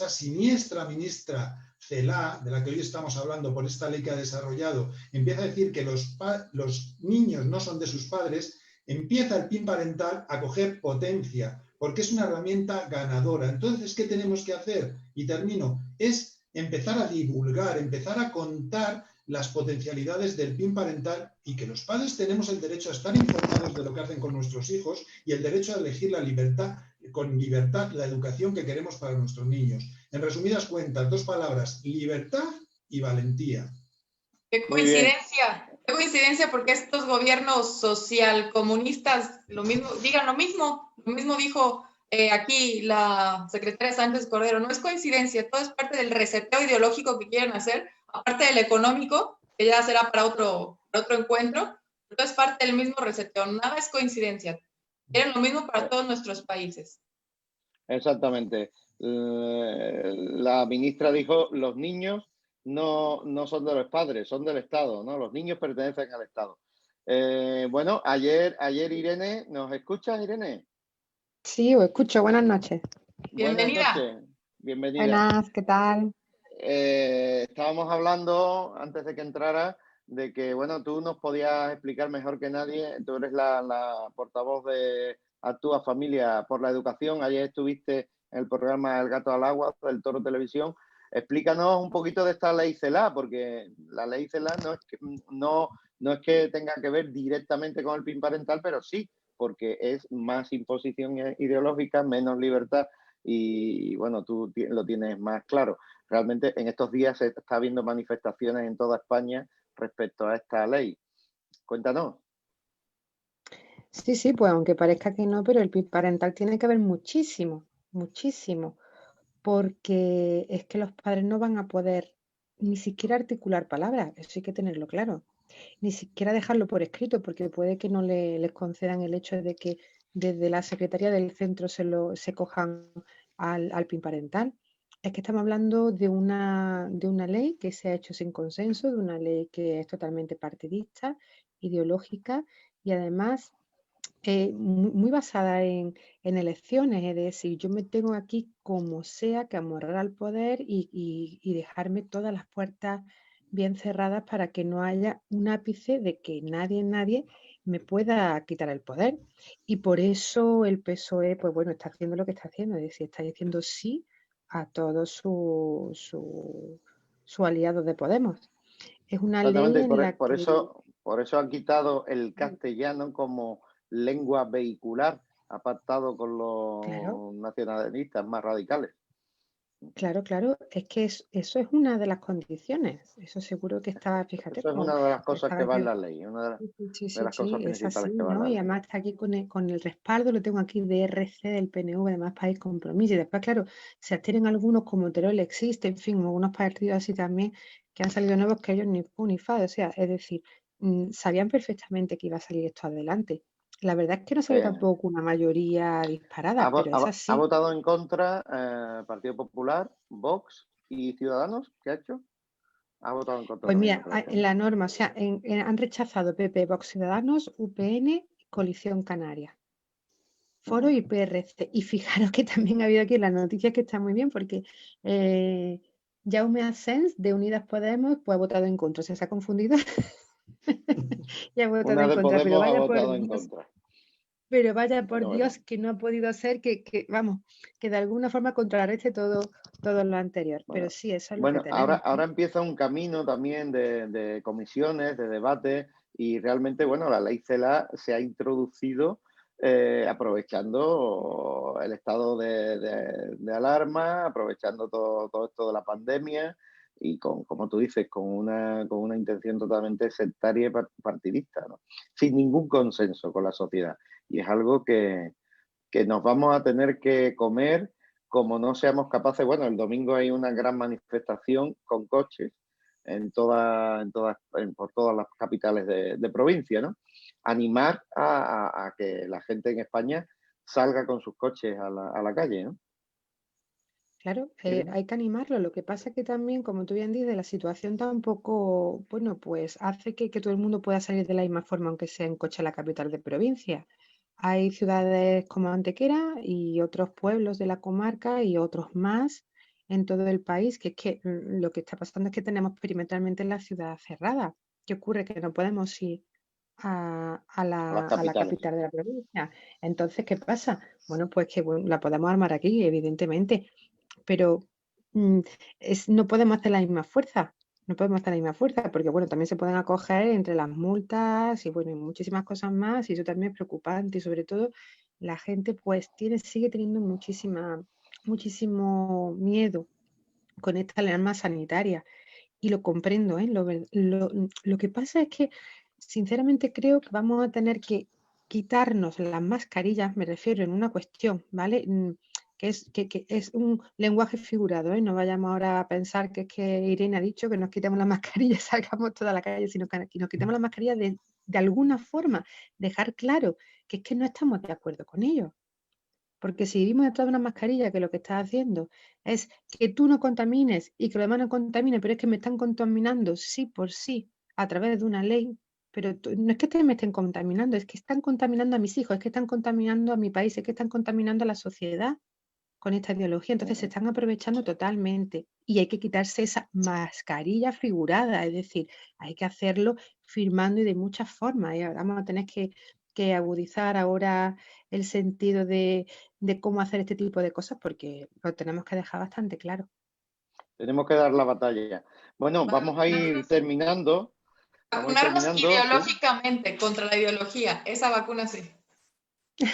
Speaker 4: siniestra ministra Celaá, de la que hoy estamos hablando por esta ley que ha desarrollado, empieza a decir que los niños no son de sus padres, empieza el PIN parental a coger potencia, porque es una herramienta ganadora. Entonces, ¿qué tenemos que hacer? Y termino, es empezar a divulgar, empezar a contar las potencialidades del PIN parental y que los padres tenemos el derecho a estar informados de lo que hacen con nuestros hijos y el derecho a elegir con libertad la educación que queremos para nuestros niños. En resumidas cuentas, 2 palabras, libertad y valentía.
Speaker 2: ¡Qué coincidencia! ¡Qué coincidencia! Porque estos gobiernos socialcomunistas digan lo mismo dijo aquí la secretaria Sánchez Cordero. No es coincidencia, todo es parte del reseteo ideológico que quieren hacer, aparte del económico, que ya será para otro encuentro, pero es parte del mismo reseteo. Nada es coincidencia. Quieren lo mismo para todos nuestros países.
Speaker 1: Exactamente. La ministra dijo, los niños no son de los padres, son del Estado, ¿no? Los niños pertenecen al Estado. Bueno, ayer Irene, ¿nos escuchas, Irene?
Speaker 6: Sí, os escucho. Buenas noches.
Speaker 2: Bienvenida.
Speaker 1: Buenas noches. Bienvenida.
Speaker 6: Buenas, ¿qué tal?
Speaker 1: Estábamos hablando, antes de que entrara, de que, bueno, tú nos podías explicar mejor que nadie, tú eres la portavoz de Actúa Familia por la Educación, ayer estuviste en el programa El Gato al Agua del Toro Televisión. Explícanos un poquito de esta ley Celaá, porque la ley Celaá no es que tenga que ver directamente con el PIN parental, pero sí, porque es más imposición ideológica, menos libertad y, bueno, tú lo tienes más claro. Realmente en estos días se está viendo manifestaciones en toda España respecto a esta ley. Cuéntanos.
Speaker 6: Sí, pues aunque parezca que no, pero el PIN parental tiene que ver muchísimo, porque es que los padres no van a poder ni siquiera articular palabras, eso hay que tenerlo claro, ni siquiera dejarlo por escrito, porque puede que no les concedan el hecho de que desde la Secretaría del Centro se cojan al PIN parental. Es que estamos hablando de una ley que se ha hecho sin consenso, de una ley que es totalmente partidista, ideológica y además muy basada en elecciones, es decir, yo me tengo aquí como sea que amarrar al poder y dejarme todas las puertas bien cerradas para que no haya un ápice de que nadie me pueda quitar el poder. Y por eso el PSOE, pues bueno, está haciendo lo que está haciendo, es decir, está diciendo sí a todos su aliado de Podemos. Es una ley en la
Speaker 1: por
Speaker 6: que...
Speaker 1: eso han quitado el castellano como lengua vehicular, ha pactado con los
Speaker 6: Claro.
Speaker 1: nacionalistas más radicales.
Speaker 6: Claro, claro, es que eso es una de las condiciones. Eso seguro que está, fíjate,
Speaker 1: Eso es
Speaker 6: como
Speaker 1: una de las cosas que
Speaker 6: estaba
Speaker 1: va en
Speaker 6: yo.
Speaker 1: la ley, una
Speaker 6: Sí, sí,
Speaker 1: de
Speaker 6: sí,
Speaker 1: las cosas
Speaker 6: sí, es así,
Speaker 1: principales que va en
Speaker 6: ¿no?
Speaker 1: la
Speaker 6: Y
Speaker 1: ley.
Speaker 6: además está aquí con el respaldo, lo tengo aquí de RC del PNV, además país compromiso. Y después, claro, se adhieren algunos como Teruel existe, en fin, algunos partidos así también que han salido nuevos que ellos ni fu ni fa. O sea, es decir, sabían perfectamente que iba a salir esto adelante. La verdad es que no se ve
Speaker 1: Eh,
Speaker 6: tampoco una mayoría disparada, pero es
Speaker 1: ha
Speaker 6: así.
Speaker 1: votado en contra Partido Popular, Vox y Ciudadanos. ¿Qué ha hecho? Ha votado en contra
Speaker 6: Pues
Speaker 1: también, me
Speaker 6: mira,
Speaker 1: parece,
Speaker 6: en
Speaker 1: ¿no?
Speaker 6: la norma, o sea, han rechazado PP, Vox Ciudadanos, UPN, Coalición Canaria. Foro
Speaker 1: Ujú.
Speaker 6: y PRC. Y fijaros que también ha habido aquí las noticias que están muy bien porque Jaume Asens de Unidas Podemos pues ha votado en contra, se ha confundido y ha votado
Speaker 1: Una
Speaker 6: en
Speaker 1: de
Speaker 6: contra,
Speaker 1: Podemos ha votado en contra.
Speaker 6: pero vaya por
Speaker 1: Bueno, bueno.
Speaker 6: Dios que no ha podido ser vamos, que de alguna forma contrarreste todo lo anterior. Pero
Speaker 1: Bueno,
Speaker 6: sí, eso es lo que
Speaker 1: bueno, ahora,
Speaker 6: tenemos, ¿no?
Speaker 1: ahora empieza un camino también de comisiones, de debate, y realmente, bueno, la ley CELA se ha introducido aprovechando el estado de alarma, aprovechando todo esto de la pandemia y como tú dices, con una intención totalmente sectaria y partidista, ¿no? Sin ningún consenso con la sociedad. Y es algo que nos vamos a tener que comer como no seamos capaces. Bueno, el domingo hay una gran manifestación con coches por todas las capitales de provincia, ¿no? Animar a que la gente en España salga con sus coches a la calle, ¿no?
Speaker 6: Claro,
Speaker 1: Irene.
Speaker 6: hay que animarlo. Lo que pasa es que también, como tú bien dices, la situación tampoco, bueno, pues hace que todo el mundo pueda salir de la misma forma, aunque sea en coche a la capital de provincia. Hay ciudades como Antequera y otros pueblos de la comarca y otros más en todo el país, que es que lo que está pasando es que tenemos perimetralmente la ciudad cerrada. ¿Qué ocurre? Que no podemos ir
Speaker 1: A las
Speaker 6: a la
Speaker 1: capitales.
Speaker 6: capital de la provincia. Entonces, ¿qué pasa? Bueno, pues que bueno, la podemos armar aquí, evidentemente, pero mm, no podemos hacer la misma fuerza. No podemos hacer la misma fuerza, porque bueno, también se pueden acoger entre las multas y bueno, y muchísimas cosas más, y eso también es preocupante, y sobre todo la gente pues sigue teniendo muchísimo miedo con esta alarma sanitaria. Y lo comprendo, ¿eh? Lo que pasa es que, sinceramente, creo que vamos a tener que quitarnos las mascarillas, me refiero en una cuestión, ¿vale? Que es un lenguaje figurado, ¿eh? No vayamos ahora a pensar que es que Irene ha dicho que nos quitemos las mascarillas y salgamos toda la calle, sino que nos quitemos las mascarillas de alguna forma, dejar claro que es que no estamos de acuerdo con ellos. Porque si vivimos detrás de una mascarilla que lo que estás haciendo es que tú no contamines y que los demás no contaminen, pero es que me están contaminando sí por sí a través de una ley, pero no es que me estén contaminando, es que están contaminando a mis hijos, es que están contaminando a mi país, es que están contaminando a la sociedad con esta ideología. Entonces se están aprovechando totalmente y hay que quitarse esa mascarilla figurada, es decir, hay que hacerlo firmando y de muchas formas. Y ahora vamos a tener que agudizar ahora el sentido de cómo hacer este tipo de cosas porque lo tenemos que dejar bastante claro.
Speaker 1: Tenemos que dar la batalla. Bueno, vamos a ir
Speaker 2: Vacunarnos,
Speaker 1: terminando. Vamos a ir
Speaker 2: vacunarnos
Speaker 1: terminando, ¿sí?
Speaker 2: ideológicamente contra la ideología. Esa vacuna sí.
Speaker 1: Sí.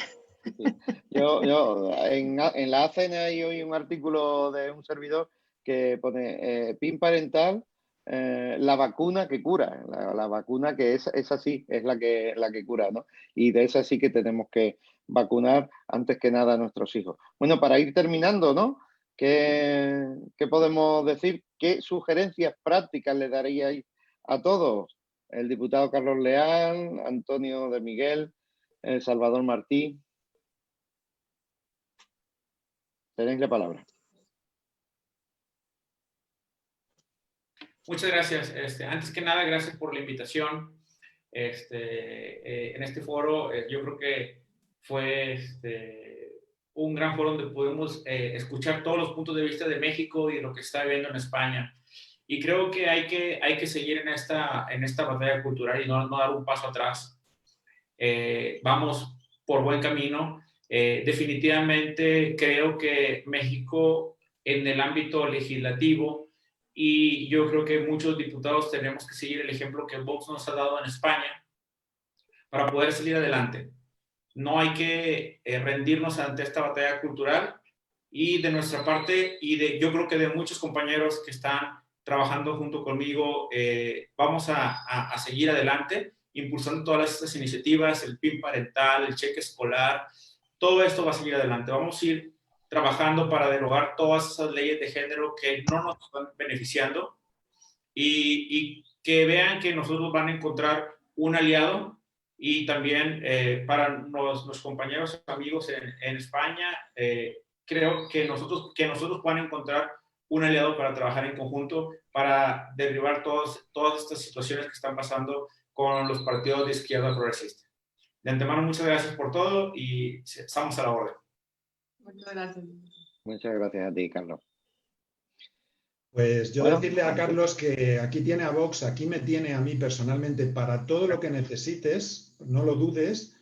Speaker 1: En la ACN hay hoy un artículo de un servidor que pone PIN parental, la vacuna que cura, la vacuna que es así, es la que cura, ¿no? Y de esa sí que tenemos que vacunar antes que nada a nuestros hijos. Bueno, para ir terminando, ¿no? ¿Qué podemos decir? ¿Qué sugerencias prácticas le daríais a todos? El diputado Carlos Leal, Antonio de Miguel, Salvador Martí. Tenéis la palabra.
Speaker 3: Muchas gracias. Antes que nada, gracias por la invitación. En este foro, yo creo que fue un gran foro donde pudimos escuchar todos los puntos de vista de México y de lo que está viviendo en España. Y creo que hay que seguir en esta batalla cultural y no dar un paso atrás. Vamos por buen camino. Definitivamente creo que México en el ámbito legislativo, y yo creo que muchos diputados tenemos que seguir el ejemplo que Vox nos ha dado en España para poder salir adelante. No hay que rendirnos ante esta batalla cultural Y de nuestra parte, yo creo que de muchos compañeros que están trabajando junto conmigo, vamos a seguir adelante, impulsando todas estas iniciativas, el PIN parental, el cheque escolar, todo esto va a seguir adelante. Vamos a ir trabajando para derogar todas esas leyes de género que no nos están beneficiando y que vean que nosotros van a encontrar un aliado. Y también para los compañeros amigos en España, creo que nosotros puedan encontrar un aliado para trabajar en conjunto, para derribar todas estas situaciones que están pasando con los partidos de izquierda progresista. De antemano, muchas gracias por todo y estamos a la orden.
Speaker 2: Muchas gracias.
Speaker 1: Muchas gracias a ti, Carlos.
Speaker 4: Pues yo decirle a Carlos que aquí tiene a Vox, aquí me tiene a mí personalmente para todo lo que necesites, no lo dudes,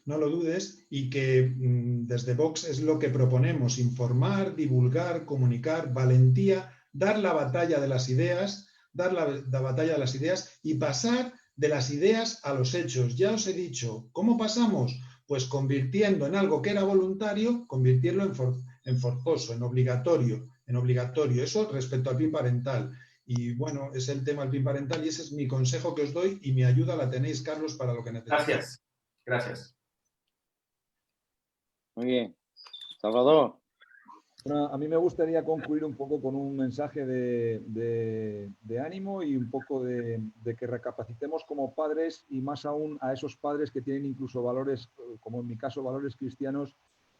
Speaker 4: y que desde Vox es lo que proponemos: informar, divulgar, comunicar, valentía, dar la batalla de las ideas, y pasar de las ideas a los hechos. Ya os he dicho, ¿cómo pasamos? Pues convirtiendo en algo que era voluntario, convirtiendo en forzoso, en obligatorio. Eso respecto al PIN parental. Y bueno, es el tema del PIN parental y ese es mi consejo que os doy, y mi ayuda la tenéis, Carlos, para lo que necesitéis.
Speaker 3: Gracias.
Speaker 1: Muy bien. Salvador.
Speaker 5: Bueno, a mí me gustaría concluir un poco con un mensaje de ánimo y un poco de que recapacitemos como padres, y más aún a esos padres que tienen incluso valores, como en mi caso, valores cristianos,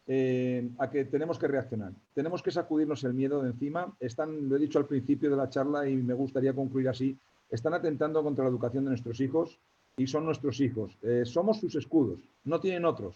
Speaker 5: a que tenemos que reaccionar. Tenemos que sacudirnos el miedo de encima. Lo he dicho al principio de la charla y me gustaría concluir así, están atentando contra la educación de nuestros hijos y son nuestros hijos. Somos sus escudos, no tienen otros.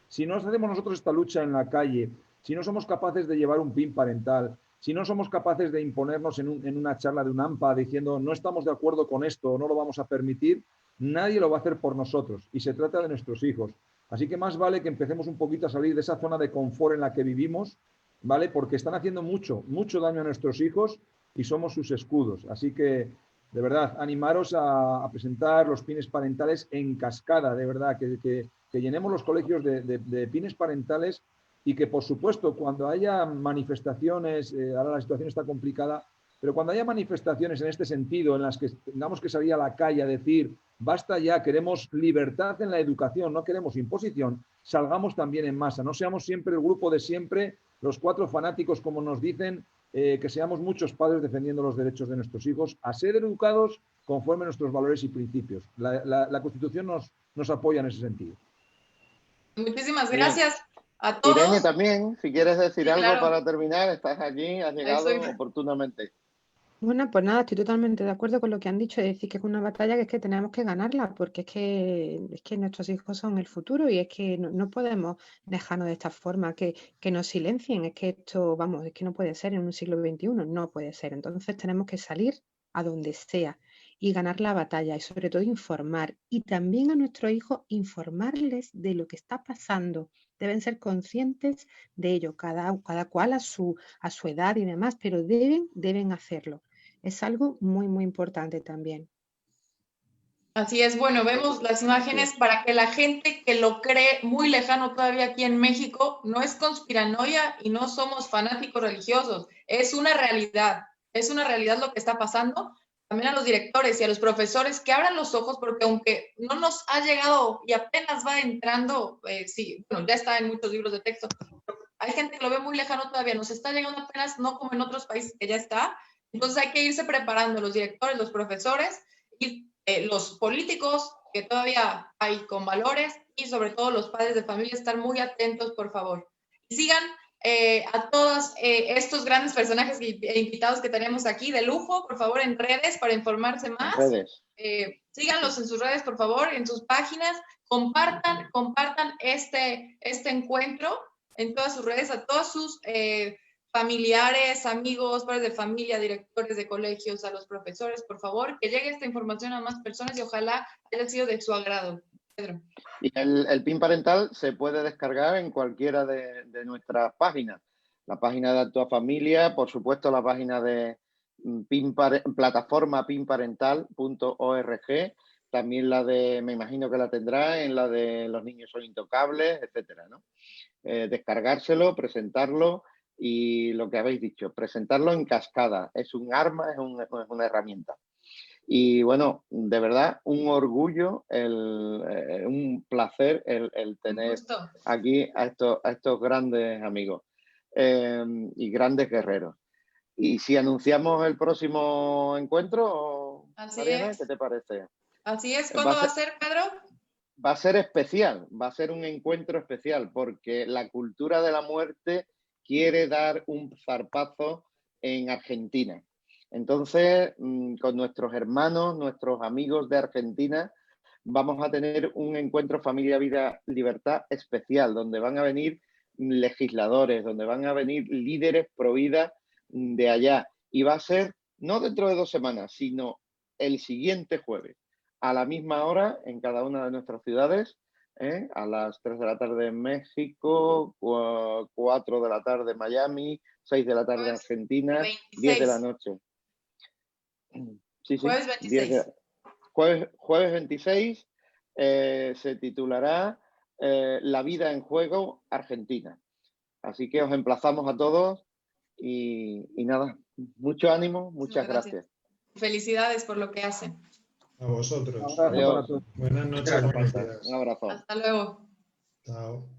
Speaker 5: Si no hacemos nosotros esta lucha en la calle, si no somos capaces de llevar un PIN parental, si no somos capaces de imponernos en una charla de un AMPA diciendo no estamos de acuerdo con esto, no lo vamos a permitir, nadie lo va a hacer por nosotros, y se trata de nuestros hijos. Así que más vale que empecemos un poquito a salir de esa zona de confort en la que vivimos, ¿vale? Porque están haciendo mucho daño a nuestros hijos y somos sus escudos. Así que, de verdad, animaros a presentar los pines parentales en cascada, de verdad, que llenemos los colegios de pines parentales, y que, por supuesto, cuando haya manifestaciones, ahora la situación está complicada, pero cuando haya manifestaciones en este sentido, en las que tengamos que salir a la calle a decir basta ya, queremos libertad en la educación, no queremos imposición, salgamos también en masa, no seamos siempre el grupo de siempre, los 4 fanáticos, como nos dicen, que seamos muchos padres defendiendo los derechos de nuestros hijos a ser educados conforme a nuestros valores y principios. La Constitución nos apoya en ese sentido.
Speaker 2: Muchísimas gracias a todos.
Speaker 1: Irene, también, si quieres decir
Speaker 2: Sí,
Speaker 1: algo
Speaker 2: claro.
Speaker 1: para terminar, estás aquí, has llegado oportunamente.
Speaker 6: Bueno, pues nada, estoy totalmente de acuerdo con lo que han dicho, es decir, que es una batalla que es que tenemos que ganarla, porque es que nuestros hijos son el futuro, y es que no podemos dejarnos de esta forma, que nos silencien. Es que esto, vamos, es que no puede ser en un siglo XXI, no puede ser. Entonces tenemos que salir a donde sea y ganar la batalla, y sobre todo informar, y también a nuestros hijos informarles de lo que está pasando. Deben ser conscientes de ello, cada cual a su edad y demás, pero deben hacerlo. Es algo muy, muy importante también.
Speaker 2: Así es, bueno, vemos las imágenes para que la gente que lo cree muy lejano todavía aquí en México, no es conspiranoia y no somos fanáticos religiosos, es una realidad lo que está pasando. También a los directores y a los profesores que abran los ojos, porque aunque no nos ha llegado y apenas va entrando, sí, bueno, ya está en muchos libros de texto, hay gente que lo ve muy lejano todavía, nos está llegando apenas, no como en otros países que ya está. Entonces hay que irse preparando, los directores, los profesores y los políticos que todavía hay con valores, y sobre todo los padres de familia, estar muy atentos, por favor. Y sigan a todos estos grandes personajes e invitados que tenemos aquí de lujo, por favor, en redes para informarse más. Síganlos en sus redes, por favor, en sus páginas. Compartan este encuentro en todas sus redes, a todos sus familiares, amigos, padres de familia, directores de colegios, a los profesores, por favor, que llegue esta información a más personas y ojalá haya sido de su agrado. Pedro.
Speaker 1: Y el PIN parental se puede descargar en cualquiera de nuestras páginas. La página de Actúa Familia, por supuesto la página de plataforma pinparental.org, también la de, me imagino que la tendrá, en la de Los niños son intocables, etcétera, ¿no? Descargárselo, presentarlo y lo que habéis dicho, presentarlo en cascada, es un arma, es una herramienta. Y bueno, de verdad, un orgullo, un placer el tener aquí a estos grandes amigos y grandes guerreros. Y si anunciamos el próximo encuentro, Mariana, ¿qué te parece?
Speaker 2: Así es. ¿Cuándo va a ser, Pedro?
Speaker 1: Va a ser especial, va a ser un encuentro especial, porque la cultura de la muerte quiere dar un zarpazo en Argentina. Entonces, con nuestros hermanos, nuestros amigos de Argentina, vamos a tener un encuentro Familia, Vida, Libertad especial, donde van a venir legisladores, donde van a venir líderes pro vida de allá. Y va a ser no dentro de 2 semanas, sino el siguiente jueves, a la misma hora en cada una de nuestras ciudades, a las 3 de la tarde en México, 4 de la tarde en Miami, 6 de la tarde en Argentina, 26. 10 de la noche. Sí,
Speaker 2: jueves 26.
Speaker 1: Jueves 26 se titulará La vida en juego Argentina. Así que os emplazamos a todos y nada, mucho ánimo, muchas gracias.
Speaker 2: Felicidades por lo que hacen.
Speaker 4: A vosotros.
Speaker 1: Adiós.
Speaker 4: Buenas noches.
Speaker 1: Un abrazo.
Speaker 2: Hasta luego.
Speaker 4: Chao.